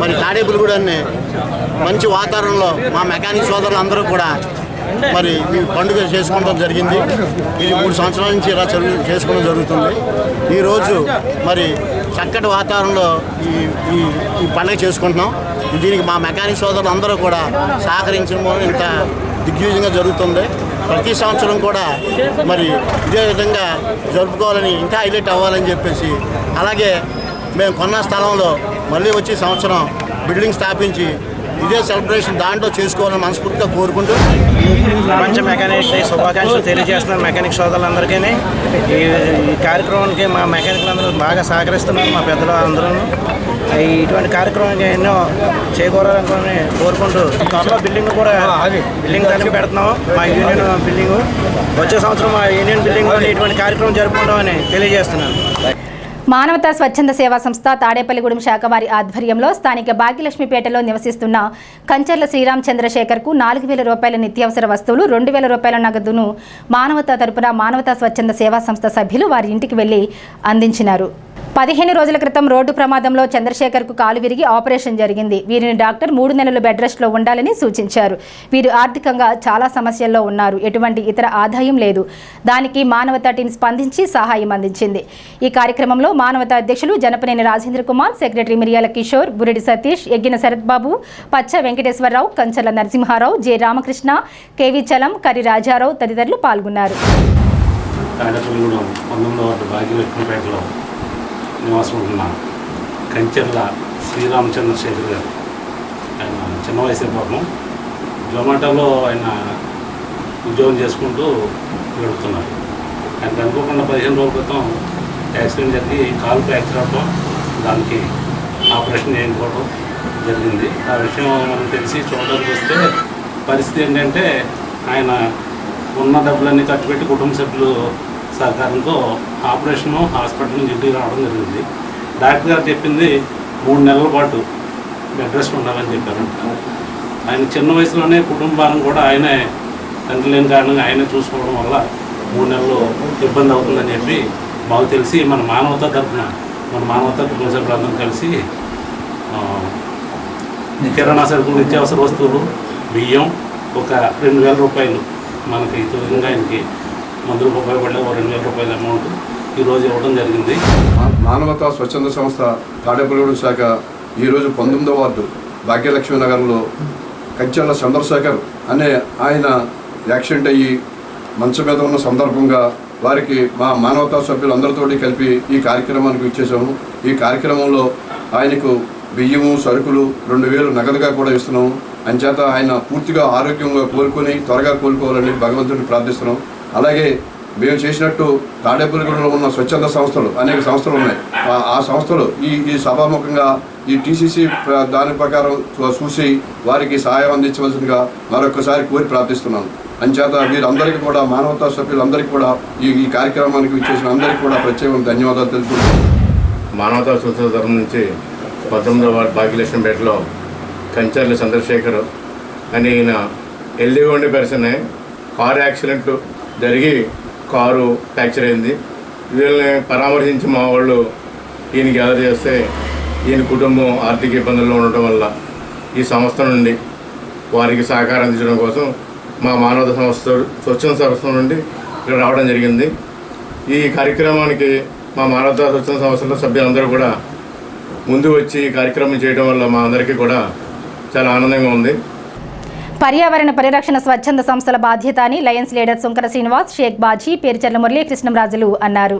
మరి తాడేపల్లిగూడెంని మంచి వాతావరణంలో మా మెకానిక్ సోదరులు అందరూ కూడా మరి ఈ పండుగ చేసుకోవడం జరిగింది. ఇది 3 సంవత్సరాల నుంచి ఇలా చేసుకోవడం జరుగుతుంది. ఈరోజు మరి చక్కటి వాతావరణంలో ఈ పండుగ చేసుకుంటున్నాం. దీనికి మా మెకానిక్ సోదరులు అందరూ కూడా సహకరించడం వల్ల ఇంత దిగ్విజయంగా జరుగుతుంది. ప్రతి సంవత్సరం కూడా మరి ఇదే విధంగా జరుపుకోవాలని, ఇంకా హైలైట్ అవ్వాలని చెప్పేసి, అలాగే మేము కొన్న స్థలంలో మళ్ళీ వచ్చి సంవత్సరం బిల్డింగ్ స్థాపించి ఇదే సెలబ్రేషన్ దాంట్లో చేసుకోవాలని మనస్ఫూర్తిగా కోరుకుంటూ ప్రపంచ మెకానిక్ డే శుభాకాంక్షలు తెలియజేస్తున్నారు మెకానిక్ సోదరులందరికీ. ఈ కార్యక్రమానికి మా మెకానిక్లందరూ బాగా సహకరిస్తున్నారు, మా పెద్దలు అందరూ. ఇటువంటి కార్యక్రమానికి ఎన్నో చేకూరాలని కోరుకుంటూ త్వరలో బిల్డింగ్ కూడా దాన్ని పెడుతున్నాం. మా యూనియన్ బిల్డింగ్ వచ్చే సంవత్సరం మా యూనియన్ బిల్డింగ్ ఇటువంటి కార్యక్రమం జరుపుకుంటామని తెలియజేస్తున్నాను. మానవతా స్వచ్ఛంద సేవా సంస్థ తాడేపల్లిగూడెం శాఖ వారి ఆధ్వర్యంలో స్థానిక భాగ్యలక్ష్మిపేటలో నివసిస్తున్న కంచర్ల శ్రీరామ్ చంద్రశేఖర్కు 4,000 రూపాయల నిత్యావసర వస్తువులు, 2,000 రూపాయల నగదును మానవతా తరపున మానవతా స్వచ్ఛంద సేవా సంస్థ సభ్యులు వారి ఇంటికి వెళ్లి అందించినారు. 15 రోజుల క్రితం రోడ్డు ప్రమాదంలో చంద్రశేఖర్కు కాలు విరిగి ఆపరేషన్ జరిగింది. వీరిని డాక్టర్ 3 నెలలు బెడ్ రెస్ట్లో ఉండాలని సూచించారు. వీరు ఆర్థికంగా చాలా సమస్యల్లో ఉన్నారు. ఎటువంటి ఇతర ఆదాయం లేదు. దానికి మానవతా టీం స్పందించి సహాయం అందించింది. ఈ కార్యక్రమంలో మానవతా అధ్యక్షులు జనపనేని రాజేంద్ర కుమార్, సెక్రటరీ మిరియాల కిషోర్, బురిడి సతీష్, ఎగ్గిన శరత్ బాబు, పచ్చ వెంకటేశ్వరరావు, కంచర్ల నరసింహారావు, జె రామకృష్ణ, కేవి చలం, కరి రాజారావు తదితరులు పాల్గొన్నారు. నివాసం ఉంటున్న కంచెర్ల శ్రీరామచంద్రశేఖర్ గారు. ఆయన చిన్న వయసు పాపం జొమాటోలో ఆయన ఉద్యోగం చేసుకుంటూ గడుపుతున్నారు. ఆయన అనుకోకుండా 15 రోజుల క్రితం యాక్సిడెంట్ జరిగి కాలు ఫ్రాక్చర్ అవ్వడం, దానికి ఆపరేషన్ చేయించుకోవడం జరిగింది. ఆ విషయం మనం తెలిసి చూడడానికి వస్తే పరిస్థితి ఏంటంటే ఆయన ఉన్న డబ్బులన్నీ ఖర్చు పెట్టి కుటుంబ సభ్యులు సహకారంతో ఆపరేషను హాస్పిటల్ నుంచి ఇంటికి రావడం జరిగింది. డాక్టర్ గారు చెప్పింది 3 నెలల పాటు బెడ్ రెస్ట్ ఉండాలని చెప్పారంట. ఆయన చిన్న వయసులోనే కుటుంబాలను కూడా ఆయనే, తండ్రి లేని కారణంగా ఆయనే చూసుకోవడం వల్ల 3 నెలలు ఇబ్బంది అవుతుందని చెప్పి మాకు తెలిసి మన మానవతా కుటుంబ సభ్యులందరం కలిసి కిరాణా సరుకులు, నిత్యావసర వస్తువులు, బియ్యం ఒక 2,000 రూపాయలు మనకి తొలిగా ఆయనకి మందులకు ఉపయోగపడే 2,000 రూపాయల అమౌంట్ ఈరోజు ఇవ్వడం జరిగింది. మానవతా స్వచ్ఛంద సంస్థ తాడేపల్లిగూడెం శాఖ ఈరోజు 19వ వార్డు భాగ్యలక్ష్మి నగర్లో కంచెల చంద్రశేఖర్ అనే ఆయన యాక్సిడెంట్ అయ్యి మంచం మీద ఉన్న సందర్భంగా వారికి మా మానవతా సభ్యులందరితోటి కలిపి ఈ కార్యక్రమానికి ఇచ్చేసాము. ఈ కార్యక్రమంలో ఆయనకు బియ్యము, సరుకులు 2,000 నగదుగా కూడా ఇస్తున్నాము. అంచేత ఆయన పూర్తిగా ఆరోగ్యంగా కోలుకొని త్వరగా కోలుకోవాలని భగవంతుడిని ప్రార్థిస్తున్నాం. అలాగే మేము చేసినట్టు తాడేపల్లిగూడెంలో ఉన్న స్వచ్ఛంద సంస్థలు అనేక సంస్థలు ఉన్నాయి. ఆ సంస్థలు ఈ సభాముఖంగా ఈ టీసీసీ దాని ప్రకారం చూసి వారికి సహాయం అందించవలసిందిగా మరొకసారి కోరి ప్రార్థిస్తున్నాను. అంచేత వీరందరికీ కూడా మానవతా సభ్యులందరికీ కూడా ఈ కార్యక్రమానికి విచ్చేసిన అందరికీ కూడా ప్రత్యేకమైన ధన్యవాదాలు తెలుపుతున్నాను. మానవతా స్వచ్ఛంద తరఫు నుంచి 19వ వార్డు భాగ్యలక్ష్మిపేటలో కంచర్ల చంద్రశేఖర్ అని ఈయన హెల్దీగా ఉండే పర్సనే కారు యాక్సిడెంట్ జరిగి కారు ఫ్రాక్చర్ అయింది. వీళ్ళని పరామర్శించి మా వాళ్ళు ఈయన గ్యాదర్ చేస్తే ఈయన కుటుంబం ఆర్థిక ఇబ్బందుల్లో ఉండటం వల్ల ఈ సంస్థ నుండి వారికి సహకారం అందించడం కోసం మా మానవతా సంస్థ స్వచ్ఛంద సంస్థ నుండి ఇక్కడ రావడం జరిగింది. ఈ కార్యక్రమానికి మా మానవతా స్వచ్ఛంద సంస్థల సభ్యులందరూ కూడా ముందు వచ్చి ఈ కార్యక్రమం చేయడం వల్ల మా అందరికీ కూడా చాలా ఆనందంగా ఉంది. పర్యావరణ పరిరక్షణ స్వచ్ఛంద సంస్థల బాధ్యత అని లయన్స్ లీడర్ సుంకర శ్రీనివాస్, షేక్ బాజీ, పేరుచర్ల మురళీకృష్ణంరాజులు అన్నారు.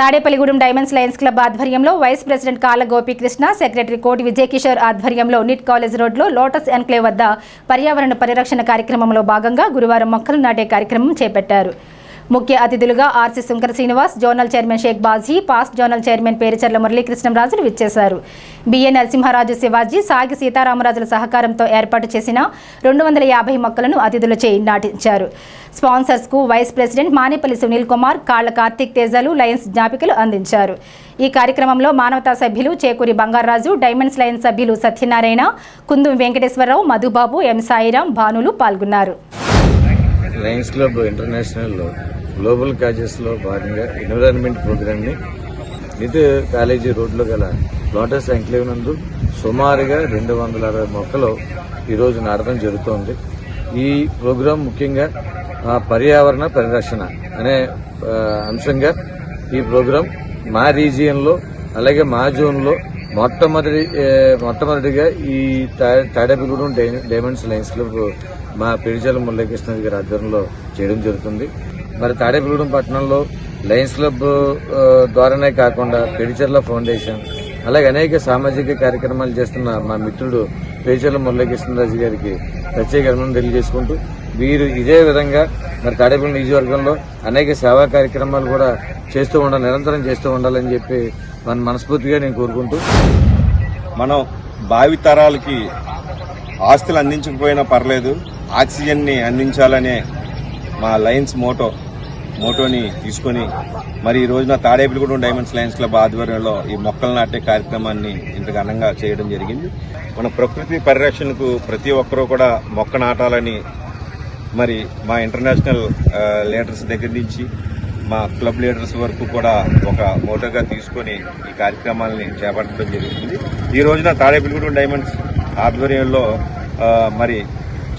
తాడేపల్లిగూడెం డైమండ్స్ లయన్స్ క్లబ్ ఆధ్వర్యంలో వైస్ ప్రెసిడెంట్ కాళ్ళ గోపీకృష్ణ, సెక్రటరీ కోటి విజయకిషోర్ ఆధ్వర్యంలో నిట్ కాలేజ్ రోడ్లో లోటస్ ఎన్క్లేవ్ వద్ద పర్యావరణ పరిరక్షణ కార్యక్రమంలో భాగంగా గురువారం మొక్కలు నాటే కార్యక్రమం చేపట్టారు. ముఖ్య అతిథులుగా RC Sunkara Srinivas, zonal chairman Shaik Baji, past zonal chairman Perucharla మురళీకృష్ణంరాజులు విచ్చేశారు. బిఏ నరసింహారాజు, శివాజీ, సాగి సీతారామరాజుల సహకారంతో ఏర్పాటు చేసిన 250 మొక్కలను అతిథులచే నాటించారు. స్పాన్సర్స్కు వైస్ ప్రెసిడెంట్ మానేపల్లి సునీల్ కుమార్, కాళ్ల కార్తీక్ తేజాలు లయన్స్ జ్ఞాపికలు అందించారు. ఈ కార్యక్రమంలో మానవతా సభ్యులు చేకూరి బంగారాజు, డైమండ్స్ లయన్స్ సభ్యులు సత్యనారాయణ, కుందుం వెంకటేశ్వరరావు, మధుబాబు, ఎం సాయిరాం, భానులు పాల్గొన్నారు. లయన్స్ క్లబ్ ఇంటర్నేషనల్ గ్లోబల్ కాజెస్లో భాగంగా ఎన్విరాన్మెంట్ ప్రోగ్రామ్ని నిట్ కాలేజీ రోడ్లో గల లోటస్ ఎంక్లేవ్ నందు సుమారుగా 260 మొక్కలు ఈరోజు నాటడం జరుగుతోంది. ఈ ప్రోగ్రాం ముఖ్యంగా పర్యావరణ పరిరక్షణ అనే అంశంగా ఈ ప్రోగ్రాం మా రీజియన్లో అలాగే మా జోన్లో మొట్టమొదటిగా ఈ తాడేపల్లిగూడెం డైమండ్స్ లయన్స్ క్లబ్ మా పేరుచర్ల మురళీకృష్ణ గారి ఆధ్వర్యంలో చేయడం జరుగుతుంది. మరి తాడేపల్లిగూడెం పట్టణంలో లయన్స్ క్లబ్ ద్వారానే కాకుండా పేరుచర్ల ఫౌండేషన్ అలాగే అనేక సామాజిక కార్యక్రమాలు చేస్తున్న మా మిత్రుడు పేరుచర్ల మురళీకృష్ణరాజు గారికి ప్రత్యేక అభినందనలు తెలియజేసుకుంటూ వీరు ఇదే విధంగా మరి తాడేపల్లి నియోజకవర్గంలో అనేక సేవా కార్యక్రమాలు కూడా నిరంతరం చేస్తూ ఉండాలని చెప్పి మనస్ఫూర్తిగా నేను కోరుకుంటూ మనం భావితరాలకి ఆస్తులు అందించకపోయినా పర్లేదు, ఆక్సిజన్ని అందించాలనే మా లయన్స్ మోటోని తీసుకొని మరి ఈ రోజున తాడేపల్లిగూడెం డైమండ్స్ లయన్స్ క్లబ్ ఆధ్వర్యంలో ఈ మొక్కలు నాటే కార్యక్రమాన్ని ఇంత ఘనంగా చేయడం జరిగింది. మన ప్రకృతి పరిరక్షణకు ప్రతి ఒక్కరూ కూడా మొక్క నాటాలని మరి మా ఇంటర్నేషనల్ లీడర్స్ దగ్గర నుంచి మా క్లబ్ లీడర్స్ వరకు కూడా ఒక మోటోగా తీసుకొని ఈ కార్యక్రమాలని చేపట్టడం జరుగుతుంది. ఈ రోజున తాడేపల్లిగూడెం డైమండ్స్ ఆధ్వర్యంలో మరి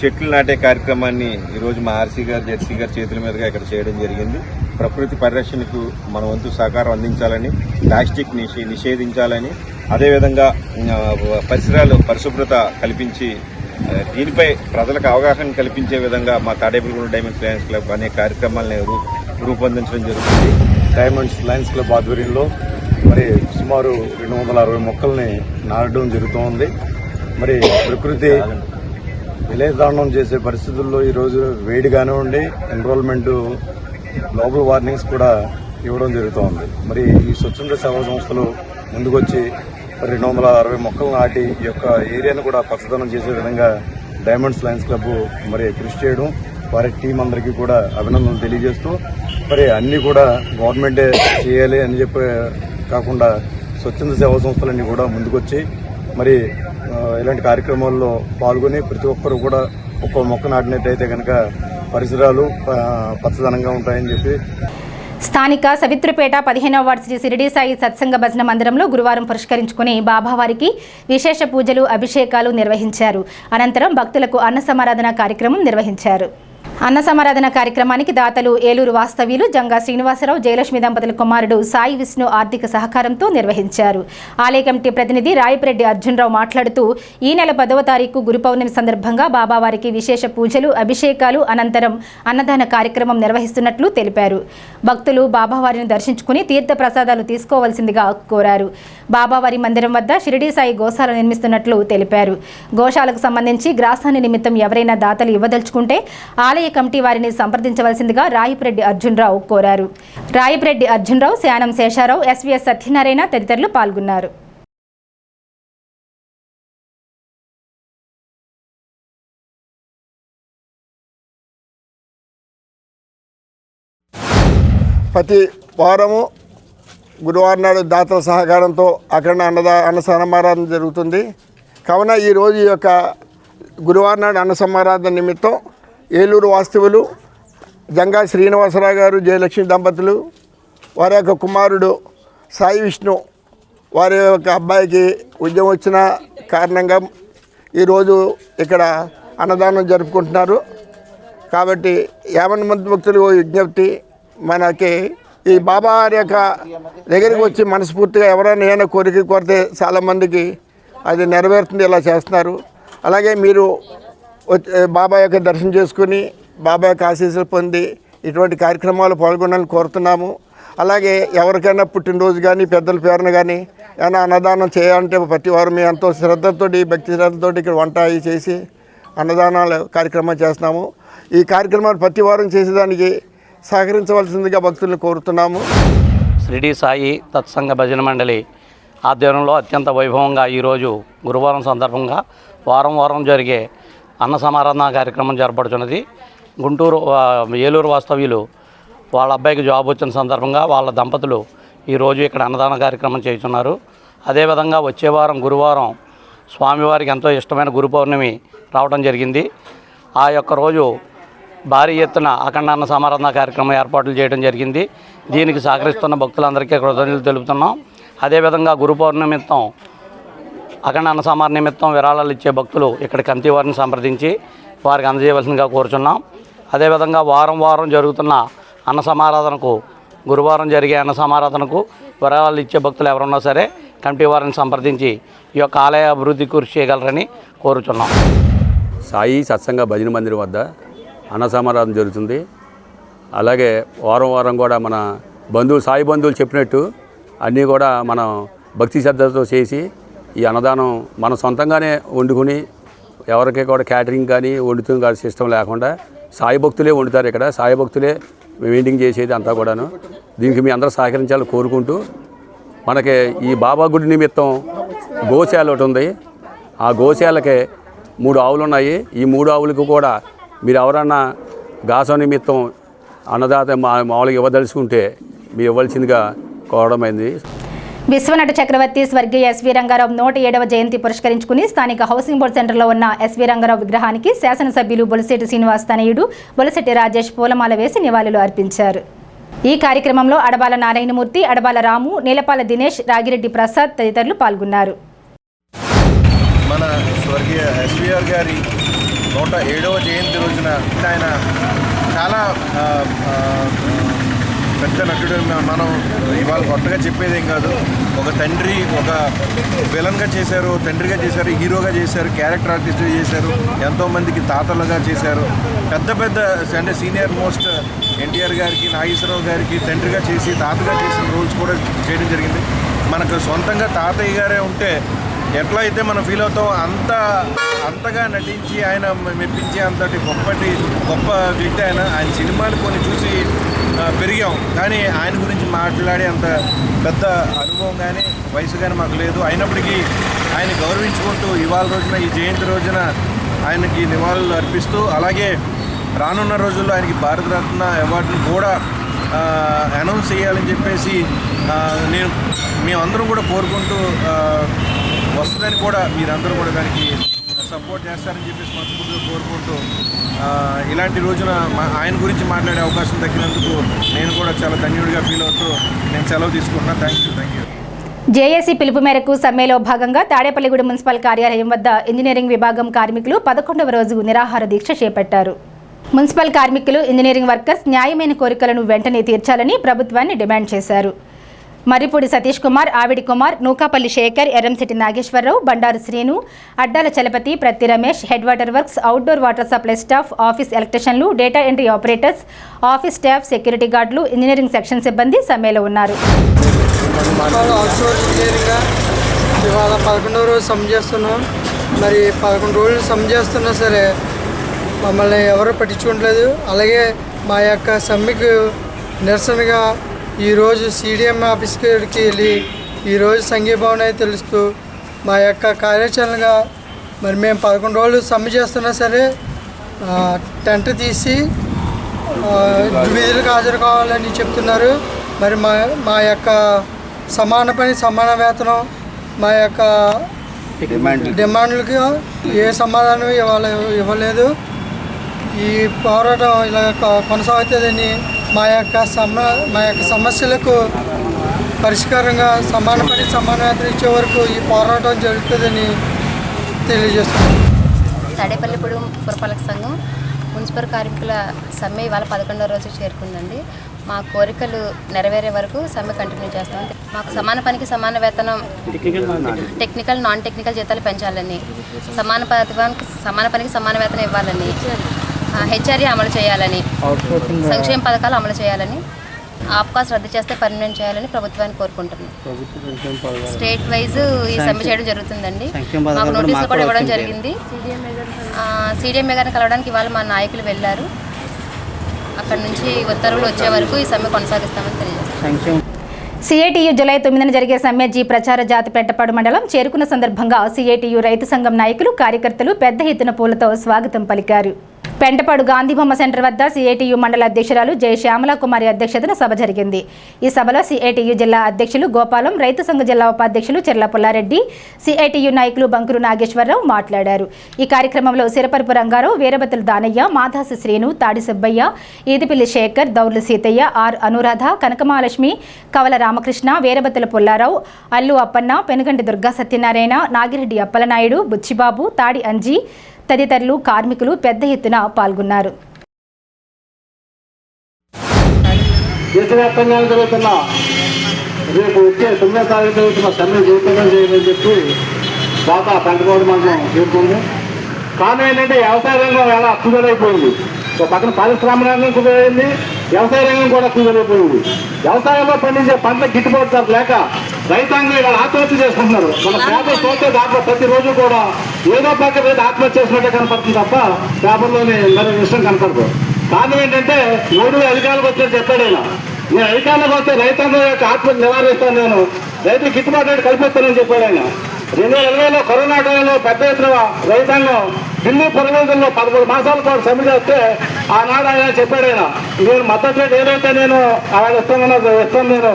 చెట్లు నాటే కార్యక్రమాన్ని ఈరోజు మా ఆర్సీ గారు జెర్సీ గారి చేతుల మీదుగా ఇక్కడ చేయడం జరిగింది. ప్రకృతి పరిరక్షణకు మన వంతు సహకారం అందించాలని, ప్లాస్టిక్ నిషేధించాలని, అదేవిధంగా పరిసరాలు పరిశుభ్రత కల్పించి దీనిపై ప్రజలకు అవగాహన కల్పించే విధంగా మా తాడేపల్లిగూడెం డైమండ్స్ లయన్స్ క్లబ్ అనే కార్యక్రమాలను రూపొందించడం జరుగుతుంది. డైమండ్స్ లయన్స్ క్లబ్ ఆధ్వర్యంలో మరి సుమారు 260 మొక్కల్ని నాటడం జరుగుతోంది. మరి ప్రకృతి విలేదారణం చేసే పరిస్థితుల్లో ఈరోజు వేడి కానివ్వండి, ఎన్రోల్మెంట్ గ్లోబల్ వార్నింగ్స్ కూడా ఇవ్వడం జరుగుతోంది. మరి ఈ స్వచ్ఛంద సేవా సంస్థలు ముందుకొచ్చి 260 మొక్కలు నాటి ఈ యొక్క ఏరియాను కూడా పచ్చదనం చేసే విధంగా డైమండ్స్ లయన్స్ క్లబ్ మరి కృషి చేయడం, వారి టీం అందరికీ కూడా అభినందనలు తెలియజేస్తూ మరి అన్నీ కూడా గవర్నమెంటే చేయాలి అని చెప్పి కాకుండా స్వచ్ఛంద సేవా సంస్థలన్నీ కూడా ముందుకొచ్చి మరి ఇలాంటి కార్యక్రమాల్లో పాల్గొని ప్రతి ఒక్కరు కూడా ఒక్కో మొక్క నాటినట్టయితే కనుక పరిసరాలు పచ్చదనంగా ఉంటాయని చెప్పి స్థానిక సవిత్రిపేట 15వ వార్డు శ్రీ షిరిడి సాయి సత్సంగ భజన మందిరంలో గురువారం పురస్కరించుకుని బాబావారికి విశేష పూజలు, అభిషేకాలు నిర్వహించారు. అనంతరం భక్తులకు అన్న సమారాధన కార్యక్రమం నిర్వహించారు. అన్న సమారాధన కార్యక్రమానికి దాతలు ఏలూరు వాస్తవ్యులు జంగా శ్రీనివాసరావు, జయలక్ష్మి దంపతుల కుమారుడు సాయి విష్ణు ఆర్థిక సహకారంతో నిర్వహించారు. ఆలయ కమిటీ ప్రతినిధి రాయపిరెడ్డి అర్జునరావు మాట్లాడుతూ ఈ నెల 10వ తారీఖు గురు పౌర్ణమి సందర్భంగా బాబావారికి విశేష పూజలు, అభిషేకాలు అనంతరం అన్నదాన కార్యక్రమం నిర్వహిస్తున్నట్లు తెలిపారు. భక్తులు బాబావారిని దర్శించుకుని తీర్థ ప్రసాదాలు తీసుకోవాల్సిందిగా కోరారు. బాబావారి మందిరం వద్ద షిరిడి సాయి గోశాల నిర్మిస్తున్నట్లు తెలిపారు. గోశాలకు సంబంధించి గ్రాసాన్ని నిమిత్తం ఎవరైనా దాతలు ఇవ్వదలుచుకుంటే ఆలయ కమిటీ వారిని సంప్రదించవలసిందిగా రాయపిరెడ్డి అర్జునరావు కోరారు. రాయపిరెడ్డి అర్జునరావు, శానం శేషారావు, ఎస్వీఎస్ సత్యనారాయణ తదితరులు పాల్గొన్నారు. ప్రతి వారము గురువారం నాడు దాతల సహకారంతో అక్కడ అన్న సమారాధన జరుగుతుంది. కావున ఈరోజు ఈ యొక్క గురువారం నాడు అన్న సమారాధన నిమిత్తం ఏలూరు వాస్తవులు జంగా శ్రీనివాసరావు గారు, జయలక్ష్మి దంపతులు, వారి యొక్క కుమారుడు సాయి విష్ణు, వారి యొక్క అబ్బాయికి ఉద్యోగం వచ్చిన కారణంగా ఈరోజు ఇక్కడ అన్నదానం జరుపుకుంటున్నారు. కాబట్టి 50 మంది భక్తులు విజ్ఞప్తి, మనకి ఈ బాబా వారి యొక్క దగ్గరికి వచ్చి మనస్ఫూర్తిగా ఎవరైనా ఏమైనా కోరిక కోరితే చాలామందికి అది నెరవేరుతుంది. ఇలా చేస్తున్నారు. అలాగే మీరు బాబా యొక్క దర్శనం చేసుకుని బాబా యొక్క ఆశీస్సులు పొంది ఇటువంటి కార్యక్రమాలు పాల్గొనాలని కోరుతున్నాము. అలాగే ఎవరికైనా పుట్టినరోజు కానీ, పెద్దల పేరున కానీ ఏమైనా అన్నదానం చేయాలంటే ప్రతి వారం మేము ఎంతో శ్రద్ధతో, భక్తి శ్రద్ధతో ఇక్కడ వంట అవి చేసి అన్నదానాలు కార్యక్రమం చేస్తున్నాము. ఈ కార్యక్రమాలు ప్రతి వారం చేసేదానికి సహకరించవలసిందిగా భక్తులను కోరుతున్నాము. షిరిడి సాయి సత్సంగ భజన మండలి ఆధ్వర్యంలో అత్యంత వైభవంగా ఈరోజు గురువారం సందర్భంగా వారం జరిగే అన్న సమారాధన కార్యక్రమం జరపడుతున్నది. గుంటూరు ఏలూరు వాస్తవ్యులు వాళ్ళ అబ్బాయికి జాబ్ వచ్చిన సందర్భంగా వాళ్ళ దంపతులు ఈరోజు ఇక్కడ అన్నదాన కార్యక్రమం చేస్తున్నారు. అదేవిధంగా వచ్చే వారం గురువారం స్వామివారికి ఎంతో ఇష్టమైన గురు పౌర్ణమి రావడం జరిగింది. ఆ యొక్క రోజు భారీ ఎత్తున అఖండ అన్న సమారాధన కార్యక్రమం ఏర్పాట్లు చేయడం జరిగింది. దీనికి సహకరిస్తున్న భక్తులందరికీ కృతజ్ఞతలు తెలుపుతున్నాం. అదేవిధంగా గురు పౌర్ణమి నిమిత్తం, అఖండ అన్న సమారాధన నిమిత్తం విరాళాలు ఇచ్చే భక్తులు ఇక్కడ కమిటీ వారిని సంప్రదించి వారికి అందజేయవలసిందిగా కోరుచున్నాం. అదేవిధంగా వారం జరుగుతున్న అన్న సమారాధనకు, గురువారం జరిగే అన్న సమారాధనకు విరాళాలు ఇచ్చే భక్తులు ఎవరున్నా సరే కమిటీ వారిని సంప్రదించి ఈ యొక్క ఆలయ అభివృద్ధి కృషి చేయగలరని కోరుచున్నాం. సాయి సత్సంగ భజన మందిరం వద్ద అన్న సమారాధన జరుగుతుంది. అలాగే వారం కూడా మన సాయి బంధువులు చెప్పినట్టు అన్నీ కూడా మనం భక్తి శ్రద్ధతో చేసి ఈ అన్నదానం మనం సొంతంగానే వండుకుని ఎవరికి కూడా క్యాటరింగ్ కానీ వండుతుంది కానీ సిస్టమ్ లేకుండా సాయి భక్తులే వండుతారు. ఇక్కడ సాయి భక్తులే మెయింటైన్ చేసేది అంతా కూడాను. దీనికి మీ అందరూ సహకరించాలని కోరుకుంటూ, మనకి ఈ బాబా గుడి నిమిత్తం గోశాల ఒకటి ఉంది. ఆ గోశాలకే 3 ఆవులు ఉన్నాయి. ఈ 3 ఆవులకు కూడా మీరు ఎవరన్నా గాసం నిమిత్తం అన్నదాత మామూలుగా ఇవ్వదలుచుకుంటే మీరు ఇవ్వాల్సిందిగా కోరడమైంది. విశ్వనట చక్రవర్తి స్వర్గీయ ఎస్వీ రంగారావు 107వ జయంతి పురస్కరించుకుని స్థానిక హౌసింగ్ బోర్డు సెంటర్లో ఉన్న ఎస్వీ రంగారావు విగ్రహానికి శాసనసభ్యులు బొలిశెట్టి శ్రీనివాస్ తనయుడు బొలిశెట్టి రాజేష్ పూలమాల వేసి నివాళులు అర్పించారు. ఈ కార్యక్రమంలో అడబాల నారాయణమూర్తి, అడబాల రాము, నీలపాల దినేష్, రాగిరెడ్డి ప్రసాద్ తదితరులు పాల్గొన్నారు. మన స్వర్గీయ ఎస్వీఆర్ గారి 107వ జయంతి రోజున ఆయన చాలా పెద్ద నటుడు. మనం ఇవాళ కొత్తగా చెప్పేదేం కాదు. ఒక తండ్రి, ఒక విలన్గా చేశారు, తండ్రిగా చేశారు, హీరోగా చేశారు, క్యారెక్టర్ ఆర్టిస్ట్గా చేశారు, ఎంతోమందికి తాతలుగా చేశారు. పెద్ద పెద్ద అంటే సీనియర్ మోస్ట్ ఎన్టీఆర్ గారికి, నాగేశ్వరరావు గారికి తండ్రిగా చేసి తాతగా చేసిన రోల్స్ కూడా చేయడం జరిగింది. మనకు సొంతంగా తాతయ్య గారే ఉంటే ఎట్లా అయితే మనం ఫీల్ అవుతాం అంతగా నటించి ఆయన మెప్పించి అంతటి గొప్ప వ్యక్తి ఆయన. ఆయన సినిమాలు కొన్ని చూసి పెరిగాం, కానీ ఆయన గురించి మాట్లాడే అంత పెద్ద అనుభవం కానీ వయసు కానీ మాకు లేదు. అయినప్పటికీ ఆయన గౌరవించుకుంటూ ఇవాళ రోజున, ఈ జయంతి రోజున ఆయనకి నివాళులు అర్పిస్తూ, అలాగే రానున్న రోజుల్లో ఆయనకి భారతరత్న అవార్డును కూడా అనౌన్స్ చేయాలని చెప్పేసి మేమందరం కూడా కోరుకుంటూ వస్తుందని కూడా మీరందరూ కూడా దానికి సపోర్ట్ చేస్తారని చెప్పేసి మనస్ఫూర్తిగా కోరుకుంటూ ఇలాంటి రోజున ఆయన గురించి మాట్లాడే అవకాశం దక్కినందుకు నేను కూడా చాలా ధన్యుడిగా ఫీల్ అవుతూ నేను సెలవు తీసుకుంటున్నాను. Thank you. జేఏసీ పిలుపు మేరకు సమ్మెలో భాగంగా తాడేపల్లిగూడెం మున్సిపల్ కార్యాలయం వద్ద ఇంజనీరింగ్ విభాగం కార్మికులు 11వ రోజు నిరాహార దీక్ష చేపట్టారు. మున్సిపల్ కార్మికులు, ఇంజనీరింగ్ వర్కర్స్ న్యాయమైన కోరికలను వెంటనే తీర్చాలని ప్రభుత్వాన్ని డిమాండ్ చేశారు. Marripudi Satish Kumar, ఆవిడి Kumar, నూకాపల్లి Shekhar, Erramsetti Nageswararao, Bandaru Srinu, Addala Chalapathi, Pratti Ramesh, head water works, outdoor water supply staff, office ఎలక్ట్రీషియన్లు, data entry operators, office staff, security గార్డులు, ఇంజనీరింగ్ సెక్షన్ సిబ్బంది సమ్మెలో ఉన్నారు. ఇవాళ 11వ రోజు సమ్మె చేస్తున్నాం. మరి 11 రోజులు సమ్మె చేస్తున్నా సరే మమ్మల్ని ఎవరు పట్టించుకోవట్లేదు. అలాగే మా యొక్క సమ్మెకు నిరసనగా ఈరోజు CDM ఆఫీస్కి వెళ్ళి ఈరోజు సంఘీభావన తెలుస్తూ మా యొక్క కార్యాచరణగా మరి మేము 11 రోజులు సమ్మె చేస్తున్నా సరే టెంట్ తీసి విధులకు హాజరు కావాలని చెప్తున్నారు. మరి మా యొక్క సమాన పని సమాన వేతనం, మా యొక్క డిమాండ్లకి ఏ సమాధానం ఇవ్వలేదు. ఈ పోరాటం ఇలా కొనసాగుతుందని మా యొక్క సమస్యలకు పరిష్కారంగా సమాన పని సమాన వేతనం ఇచ్చే వరకు ఈ పోరాటం జరుగుతుందని తెలియజేస్తున్నాం. తాడేపల్లిగూడెం పురపాలక సంఘం మున్సిపల్ కార్మికుల సమ్మె ఇవాళ 11వ రోజుకు చేరుకుందండి. మా కోరికలు నెరవేరే వరకు సమ్మె కంటిన్యూ చేస్తాం. మాకు సమాన పనికి సమాన వేతనం, టెక్నికల్ నాన్ టెక్నికల్ జీతాలు పెంచాలని, సమాన పనికి సమాన వేతనం ఇవ్వాలని, హెచ్ఆర్ఏ అమలు చేయాలని, సంక్షేమ పథకాలు అమలు చేయాలని, ఆప్కాస్ రద్దు చేస్తే పర్మనెంట్ చేయాలని ప్రభుత్వాన్ని కోరుకుంటున్నాం. స్టేట్ వైజ్ ఈ సమ్మె చేయడం జరుగుతుందండి. మాకు నోటీసులు కూడా ఇవ్వడం జరిగింది. CDM గారిని కలవడానికి ఇవాళ మా నాయకులు వెళ్ళారు. అక్కడ నుంచి ఉత్తర్వులు వచ్చే వరకు ఈ సమ్మె కొనసాగిస్తామని తెలియజేస్తాం. సిఐటియు జూలై 9న జరిగే సమ్మె ప్రచార జాతి పెంటపాడు మండలం చేరుకున్న సందర్భంగా సిఐటియు రైతు సంఘం నాయకులు, కార్యకర్తలు పెద్ద ఎత్తున పూలతో స్వాగతం పలికారు. పెంటపాడు గాంధీబొమ్మ సెంటర్ వద్ద సిఐటియు మండల అధ్యక్షురాలు జై శ్యామల కుమారి అధ్యక్షతన సభ జరిగింది. ఈ సభలో సిఐటియు జిల్లా అధ్యక్షులు గోపాలం, రైతు సంఘ జిల్లా ఉపాధ్యక్షులు చెర్ల పుల్లారెడ్డి, సిఐటియు నాయకులు బంకురు నాగేశ్వరరావు మాట్లాడారు. ఈ కార్యక్రమంలో సిరపరపు రంగారావు, వీరబతుల దానయ్య, మాధాసు శ్రీను, తాడి సుబ్బయ్య, ఈదిపిల్లి శేఖర్, దౌర్లు సీతయ్య, ఆర్ అనురాధ, కనకమహాలక్ష్మి, కవల రామకృష్ణ, వీరబతుల పుల్లారావు, అల్లు అప్పన్న, పెనుగంటి దుర్గా సత్యనారాయణ, నాగిరెడ్డి అప్పలనాయుడు, బుచ్చిబాబు, తాడి అంజీ తదితరులు కార్మికులు పెద్ద ఎత్తున పాల్గొన్నారు. దేశవ్యాప్తంగా జరుగుతున్న రేపు వచ్చే 9వ తారీఖు జరుగుతున్న సమ్మె జయప్రదం చేయాలని చెప్పి బాగా పెంటపాడు మండలం చేరుకుంది. కారణం ఏంటంటే వ్యవసాయ రంగం ఎలా కుదురైపోయింది. ఒక పక్కన పారిశ్రామిక రంగం కుదురైంది, వ్యవసాయ రంగం కూడా కుదురైపోయింది. వ్యవసాయంలో పండించే పంట గిట్టుబాటు ధర లేక రైతాంగం ఇలా ఆత్మహత్య చేసుకుంటున్నారు. మన పేపర్ చూస్తే దాంట్లో ప్రతిరోజు కూడా ఏదో పక్క రైతు ఆత్మహత్య చేసినట్టే కనపడుతుంది తప్ప పేపర్లోనే మరి విషయం కనపడదు. కారణం ఏంటంటే 3 అధికారులకు వచ్చి చెప్పాడైనా, నేను అధికారులకు వస్తే రైతాంగం యొక్క ఆత్మహత్య నివారిస్తాను, నేను రైతులు గిట్టుబాటు రేటు కల్పిస్తానని చెప్పాడు ఆయన. 2020లో కరోనా టైంలో పెద్ద ఎత్తున రైతాంగం ఢిల్లీ పరిమితుల్లో 11 మాసాల పాటు సమ్మె చేస్తే ఆనాడు ఆయన చెప్పాడు, ఆయన నేను మద్దతు రేటు ఏదైతే నేను ఆయన ఇస్తాను, నేను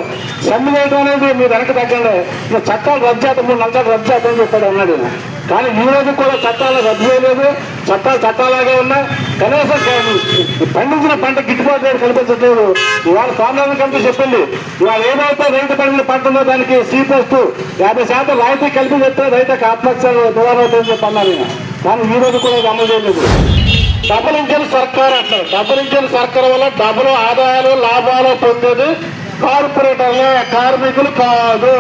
సమ్మె చేయడం అనేది మీరు వెనక తగ్గండి, నేను చట్టాలు రద్దు చేద్దాం, 3 నెలలు రద్దు చేద్దామని చెప్పాడు అన్నాడు. కానీ ఈ రోజు కూడా చట్టాలు రద్దు చేయలేదు, చట్టాలాగే ఉన్నాయి. కనీసం పండించిన పంట గిట్టుబాటు రేటు కల్పించట్లేదు. ఇవాళ స్వామినాథన్ కమిటీ చెప్పింది, ఇవాళ ఏదైతే రైతు పండిన పంట ఉందో దానికి సీపోస్తూ 50% రాయితీ కల్పిస్తే రైతుకు ఆత్మహత్య నివారణ అవుతుందని చెప్పి అన్నారు. కానీ ఈ రోజు కూడా ఇది అమలు చేయలేదు. డబుల్ ఇంజిన్ సర్కార్ అంటారు. డబుల్ ఇంజిన్ సర్కార్ వల్ల డబ్బులు ఆదాయాలు లాభాలు పొందేది కార్పొరేటర్లే, కార్మికులు కాదు.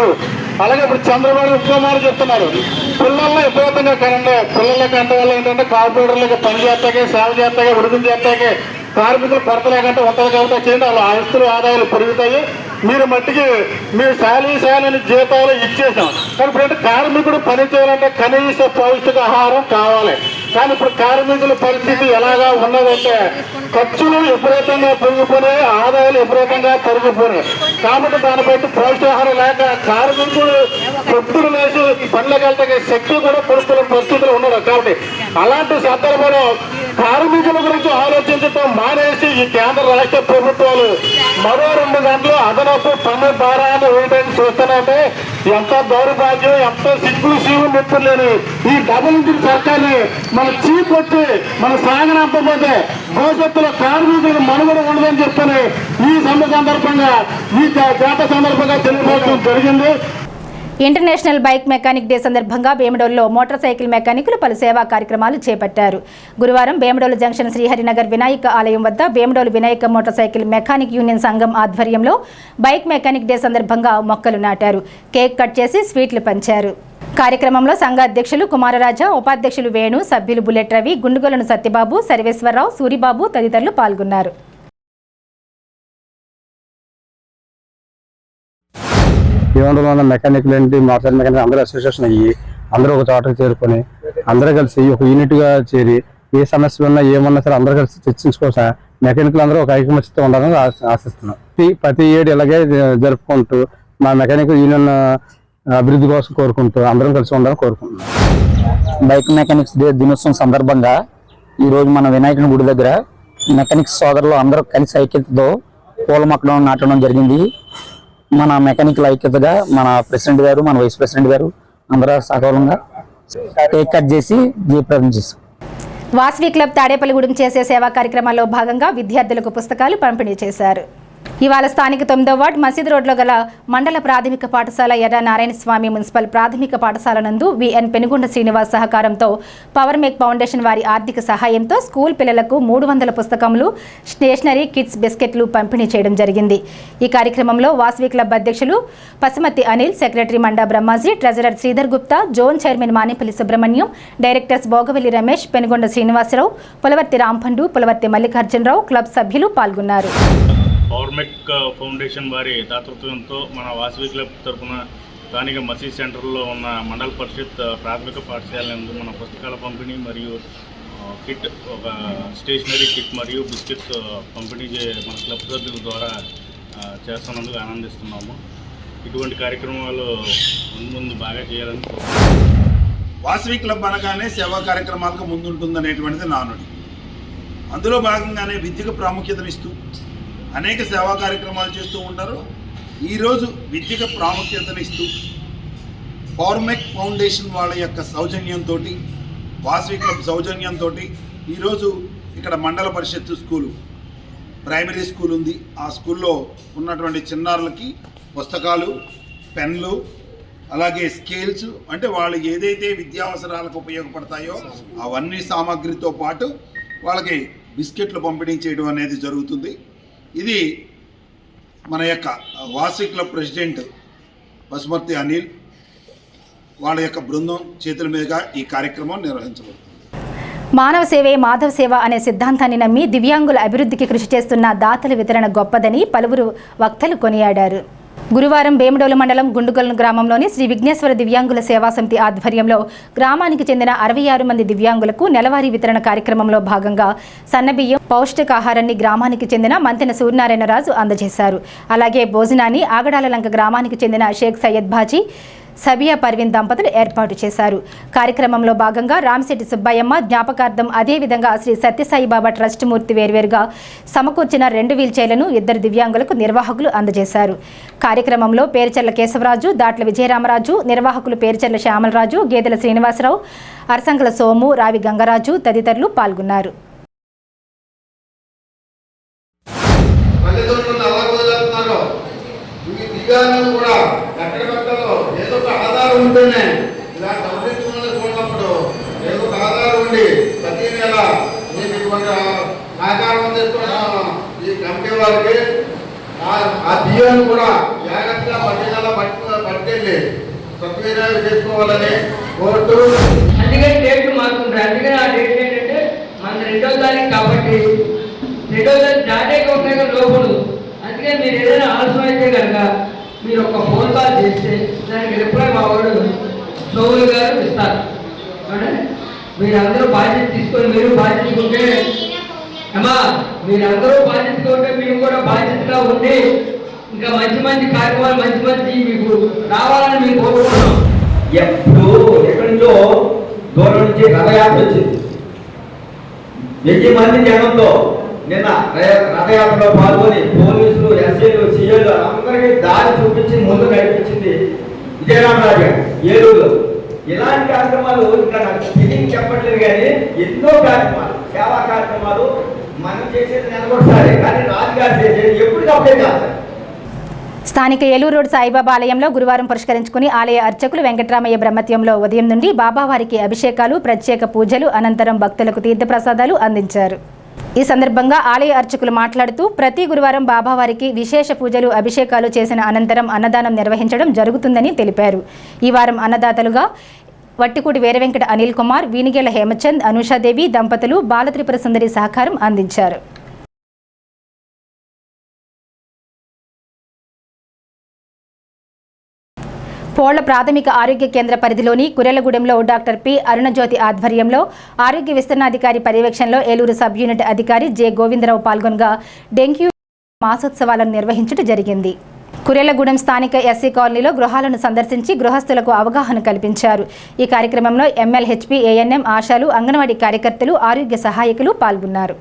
అలాగే ఇప్పుడు చంద్రబాబు ఉద్యమాలు చెప్తున్నారు, పిల్లల్లో విపరీతంగా కనండి. పిల్లల కంటే వల్ల ఏంటంటే కార్పొరేటర్లకి పని చేస్తాకే, సేవ చేస్తాకే, ఉడుకుని చేస్తాకే కార్మికులు కొరత లేకంటే ఉంటుంది కాబట్టి చేయండి. వాళ్ళ ఆస్తులు ఆదాయాలు పెరుగుతాయి. మీరు మట్టికి మీరు శాలని జీతాలు ఇచ్చేసాం. కానీ ఇప్పుడు కార్మికుడు పని చేయాలంటే కనీస పౌష్టికాహారం కావాలి. కానీ ఇప్పుడు కార్మికుల పరిస్థితి ఎలాగా ఉన్నదంటే ఖర్చులు విపరీతంగా పెరిగిపోయినాయి, ఆదాయాలు విపరీతంగా పెరిగిపోయినాయి. కాబట్టి దాన్ని బట్టి పౌష్టికాహారం లేక కార్మికుడు పొత్తులు వేసి పనులకెళ్తే శక్తి కూడా కొడుకున్న పరిస్థితులు ఉన్నాడు. కాబట్టి అలాంటి సందర్భంలో కార్మికుల గురించి ఆలోచించడం మానేసి ఈ కేంద్ర రాష్ట్ర ప్రభుత్వాలు మరో 2 గంటలు అదనపు పన్ను భారాన్ని వేయడానికి చూస్తున్నాయంటే ఎంత దౌర్భాగ్యం, ఎంత సిగ్గులు సీవు మెప్పులేని ఈ డబుల్ ఇంజిన్ సర్కార్ని మన చీకొట్టి మన సాగనంపకపోతే భవిష్యత్తులో కార్మికులకు మనుగడ ఉండదని చెప్పని ఈ సందర్భంగా ఈ జాత సందర్భంగా తెలియజేయడం జరిగింది. ఇంటర్నేషనల్ బైక్ మెకానిక్ డే సందర్భంగా వేముడోలులో మోటార్ సైకిల్ మెకానికులు పలు సేవా కార్యక్రమాలు చేపట్టారు. గురువారం వేముడోలు జంక్షన్ శ్రీహరినగర్ వినాయక ఆలయం వద్ద వేముడోలు Vinayaka motorcycle mechanic union సంఘం ఆధ్వర్యంలో బైక్ మెకానిక్ డే సందర్భంగా మొక్కలు నాటారు, కేక్ కట్ చేసి స్వీట్లు పంచారు. కార్యక్రమంలో సంఘ అధ్యక్షులు కుమారరాజా, ఉపాధ్యక్షులు వేణు, సభ్యులు బుల్లెట్ రవి, గుండుగొలను సత్యబాబు, సర్వేశ్వరరావు, సూరిబాబు తదితరులు పాల్గొన్నారు. భీమవరంలో ఉన్న మెకానిక్లు ఏంటి, మోటార్ మెకానిక్ అందరూ అసోసియేషన్ అయ్యి అందరూ ఒక చోటకి చేరుకొని అందరూ కలిసి ఒక యూనిట్గా చేరి ఏ సమస్యలు ఉన్నా ఏమన్నా సరే అందరూ కలిసి చర్చించుకోసం మెకానిక్లు అందరూ ఒక ఐకమత్యంతో ఉండాలని ఆశిస్తున్నాం. ప్రతి ఏడు ఇలాగే జరుపుకుంటూ మా మెకానిక్ యూనియన్ అభివృద్ధి కోసం కోరుకుంటూ అందరం కలిసి ఉండాలని కోరుకుంటున్నాం. బైక్ మెకానిక్స్ డే దినోత్సవం సందర్భంగా ఈరోజు మన వినాయకుని గుడి దగ్గర మెకానిక్స్ సోదరులు అందరూ కలిసి ఐక్యతతో పూల మొక్కలు నాటడం జరిగింది. మన మెకానికల్ ఐక్యతగా మన ప్రెసిడెంట్ గారు, మన వైస్ ప్రెసిడెంట్ గారు అందరూ సహకారంగా కేక్ కట్ చేసి జయప్రదం చేశారు. వాసవి క్లబ్ తాడేపల్లిగూడెం చేసే సేవా కార్యక్రమాల్లో భాగంగా విద్యార్థులకు పుస్తకాలు పంపిణీ చేశారు. ఇవాళ స్థానిక 9వ వార్డు మసీద్ రోడ్లో గల మండల ప్రాథమిక పాఠశాల ఎర్ర నారాయణ స్వామి మున్సిపల్ ప్రాథమిక పాఠశాల నందు విఎన్ పెనుగొండ శ్రీనివాస్ సహకారంతో పవర్ మేక్ ఫౌండేషన్ వారి ఆర్థిక సహాయంతో స్కూల్ పిల్లలకు 300 పుస్తకములు, స్టేషనరీ కిట్స్, బిస్కెట్లు పంపిణీ చేయడం జరిగింది. ఈ కార్యక్రమంలో వాసవి క్లబ్ అధ్యక్షులు Pasumathi Anil, secretary Manda Brahmaji, treasurer Sridhar Gupta, zone chairman Manepalli Subrahmanyam, directors Bhogavalli Ramesh, Penugonda Srinivasarao, Pulavarthi Rampandu, Pulavarthi Mallikarjunarao club సభ్యులు పాల్గొన్నారు. పవర్ మేక్ ఫౌండేషన్ వారి దాతృత్వంతో మన వాసవి క్లబ్ తరఫున స్థానిక మసీద్ సెంటర్లో ఉన్న మండల పరిషత్ ప్రాథమిక పాఠశాల నందు మన పుస్తకాల పంపిణీ మరియు కిట్, ఒక స్టేషనరీ కిట్ మరియు బిస్కెట్స్ పంపిణీ మన క్లబ్ సభ్యుల ద్వారా చేస్తున్నందుకు ఆనందిస్తున్నాము. ఇటువంటి కార్యక్రమాలు ముందు బాగా చేయాలని. వాసవి క్లబ్ అనగానే సేవా కార్యక్రమాలకు ముందుంటుందనేటువంటిది నానుడి. అందులో భాగంగానే విద్యకు ప్రాముఖ్యతనిస్తూ అనేక సేవా కార్యక్రమాలు చేస్తూ ఉంటారు. ఈరోజు విద్యకు ప్రాముఖ్యతనిస్తూ పవర్ మేక్ ఫౌండేషన్ వాళ్ళ యొక్క సౌజన్యంతో, వాసవి క్లబ్ సౌజన్యంతో ఈరోజు ఇక్కడ మండల పరిషత్ స్కూలు, ప్రైమరీ స్కూల్ ఉంది. ఆ స్కూల్లో ఉన్నటువంటి చిన్నారులకి పుస్తకాలు, పెన్లు, అలాగే స్కేల్స్, అంటే వాళ్ళు ఏదైతే విద్యావసరాలకు ఉపయోగపడతాయో అవన్నీ సామాగ్రితో పాటు వాళ్ళకి బిస్కెట్లు పంపిణీ చేయడం అనేది జరుగుతుంది. ఇది మన యొక్క వాసవి క్లబ్ ప్రెసిడెంట్ పసుమర్తి అనిల్ వాళ్ళ యొక్క బృందం చేతుల మీదుగా ఈ కార్యక్రమం నిర్వహించబడుతుంది. మానవ సేవే మాధవ సేవ అనే సిద్ధాంతాన్ని నమ్మి దివ్యాంగుల అభివృద్ధికి కృషి చేస్తున్న దాతల వితరణ గొప్పదని పలువురు వక్తలు కొనియాడారు. గురువారం వేముడోలు మండలం గుండుగొలను గ్రామంలోని శ్రీ విఘ్నేశ్వర దివ్యాంగుల సేవా సమితి ఆధ్వర్యంలో గ్రామానికి చెందిన 66 మంది దివ్యాంగులకు నెలవారీ వితరణ కార్యక్రమంలో భాగంగా సన్నబియ్యం, పౌష్టికాహారాన్ని గ్రామానికి చెందిన మంతెన సూర్యనారాయణరాజు అందజేశారు. అలాగే భోజనాన్ని ఆగడాల లంక గ్రామానికి చెందిన షేక్ సయ్యద్ బాజీ, సబియా పర్వీన్ దంపతులు ఏర్పాటు చేశారు. కార్యక్రమంలో భాగంగా రామశెట్టి సుబ్బయ్యమ్మ జ్ఞాపకార్థం అదేవిధంగా శ్రీ సత్యసాయిబాబా ట్రస్ట్ మూర్తి వేర్వేరుగా సమకూర్చిన 2 వీల్చైర్లను 2 దివ్యాంగులకు నిర్వాహకులు అందజేశారు. కార్యక్రమంలో పేరుచెర్ల కేశవరాజు, దాట్ల విజయరామరాజు, నిర్వాహకులు పేరుచెర్ల శ్యామలరాజు, గేదెల శ్రీనివాసరావు, అరసంకల సోము, రావి గంగరాజు తదితరులు పాల్గొన్నారు. కూడా ఎక్కడ పెట్టాలో ఏదో ఒక ఆధారం ఉంటేనే ఇలాంటి అవసరం చూడనప్పుడు ఏదో ఒక ఆధారం ఉండి ప్రతి నెల నేను ఇటువంటి సహకారం అందిస్తున్నాను ఈ కమిటీ వారికి. ఆ బియ్యాన్ని కూడా జాగ్రత్తగా ప్రతి నెల పట్టుకెళ్ళి సద్వినియోగం చేసుకోవాలని కోరుతూ అందుకని డేట్ మారుతుంటారు. అందుకని ఆ డేట్ ఏంటంటే మన 2వ తారీఖు కాబట్టి 2వ తారీఖు దాటేగా ఉంటాయి కదా లోపలు. అందుకని మీరు ఏదైనా ఆలస్యం అయితే కనుక మీరు ఒక ఫోన్ కాల్ చేస్తే దానికి రిప్లై మా వాడు సోములు గారు ఇస్తారు. మీరందరూ బాధ్యత తీసుకొని మీరు బాధ్యతకుంటే అమ్మా మీరందరూ బాధ్యతగా మేము కూడా బాధ్యతగా ఉండి ఇంకా మంచి కార్యక్రమాలు మంచి మీకు రావాలని మేము కోరుకుంటున్నాం. ఎప్పుడు ఎక్కడి నుంచో దూరం నుంచి రథయాత్ర వచ్చింది. 1000 మంది జనంతో నిన్న రథయాత్రలో పాల్గొని పోలీసులు, ఎస్ఐలు, సీఐలు అందరికీ దారి చూపించి ముందు నడిపించింది విజయరామరాజు గారు ఏలూరులో. ఇలాంటి కార్యక్రమాలు ఇంకా నాకు తిరిగి చెప్పట్లేదు కానీ ఎన్నో కార్యక్రమాలు, సేవా కార్యక్రమాలు మనం చేసేది నిలబడతారు కానీ రాజుగారు చేసేది ఎప్పటికప్పుడే కాదు. స్థానిక ఏలూరు రోడ్ సాయిబాబా ఆలయంలో గురువారం పురస్కరించుకుని ఆలయ అర్చకులు వెంకటరామయ్య బ్రహ్మత్యంలో ఉదయం నుండి బాబావారికి అభిషేకాలు, ప్రత్యేక పూజలు అనంతరం భక్తులకు తీర్థప్రసాదాలు అందించారు. ఈ సందర్భంగా ఆలయ అర్చకులు మాట్లాడుతూ ప్రతి గురువారం బాబావారికి విశేష పూజలు, అభిషేకాలు చేసిన అనంతరం అన్నదానం నిర్వహించడం జరుగుతుందని తెలిపారు. ఈ వారం అన్నదాతలుగా వట్టికూటి వీరవెంకట అనిల్ కుమార్, వీనిగేల హేమచంద్, అనుషాదేవి దంపతులు బాలత్రిపుర సుందరి సహకారం అందించారు. పోళ్ల ప్రాథమిక ఆరోగ్య కేంద్ర పరిధిలోని కురెలగూడెంలో డాక్టర్ పి అరుణజ్యోతి ఆధ్వర్యంలో ఆరోగ్య విస్తరణాధికారి పర్యవేక్షణలో ఏలూరు సబ్ యూనిట్ అధికారి జె గోవిందరావు పాల్గొనగా డెంగ్యూ మాసోత్సవాలను నిర్వహించడం జరిగింది. కురెలగూడెం స్థానిక ఎస్సీ కాలనీలో గృహాలను సందర్శించి గృహస్థులకు అవగాహన కల్పించారు. ఈ కార్యక్రమంలో ఎంఎల్హెచ్పి, ఏఎన్ఎం, ఆశాలు, అంగన్వాడీ కార్యకర్తలు, ఆరోగ్య సహాయకులు పాల్గొన్నారు.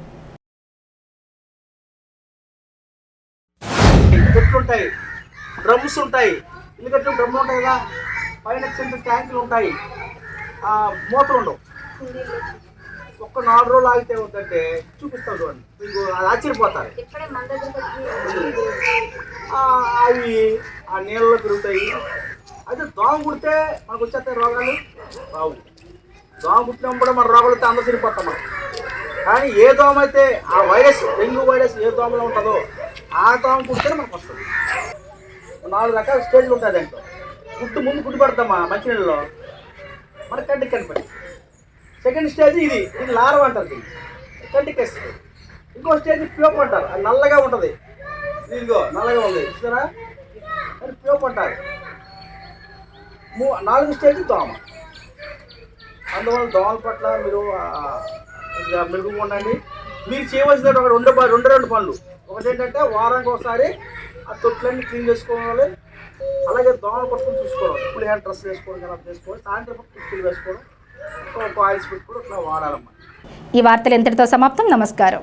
డ్రమ్స్ ఉంటాయి, ఎందుకంటే డ్రమ్లు ఉంటాయి కదా, పైన చిన్న ట్యాంకులు ఉంటాయి, మూతలు ఉండవు. ఒక్క 4 రోజులు ఆగితే అవుతుందంటే చూపిస్తాం చూడండి, మీకు అది ఆశ్చర్యపోతారు. అవి ఆ నీళ్ళలో పెరుగుతాయి. అయితే దోమ కుడితే మనకు వచ్చేస్తాయి రోగాలు రావు. దోమ కుట్టినప్పుడు మన రోగాలు వస్తే అందరూ తిరిగిపోతాం మనం. కానీ ఏ దోమ అయితే ఆ వైరస్, డెంగ్యూ వైరస్ ఏ దోమలో ఉంటుందో ఆ దోమ కుడితే మనకు వస్తుంది. 4 రకాల స్టేజ్లు ఉంటాయి దాంట్లో. ముందు కుట్టి పడతామా మంచినీళ్ళలో మనకి కంటికి కనిపడి. సెకండ్ స్టేజ్ ఇది లార్వ అంటారు, కంటికి వేస్తుంది. ఇంకో స్టేజ్ ప్యూప్ అంటారు, అది నల్లగా ఉంటుంది. ఇదిగో నల్లగా ఉంది చూసారా, అది ప్యూప్ అంటారు. 4వ స్టేజ్ దోమ. అందువల్ల దోమల పట్ల మీరు మెరుగుగా ఉండండి. మీరు చేయవలసిన ఒక 2 పనులు. ఒకటి ఏంటంటే వారానికి ఒకసారి ఆ తొట్లన్నీ క్లీన్ చేసుకోవాలి. అలాగే దోమలు పట్టుకొని చూసుకోవాలి. ఫుల్ హ్యాండ్ డ్రెస్ వేసుకోవడం అలా చేసుకోవాలి. సాయంత్రం తుప్పులు వేసుకోవడం, ఒక ఆయిల్స్ పెట్టుకోవడం ఇట్లా వాడాలన్నమాట. ఈ వార్తలు ఎంతటితో సమాప్తం. నమస్కారం.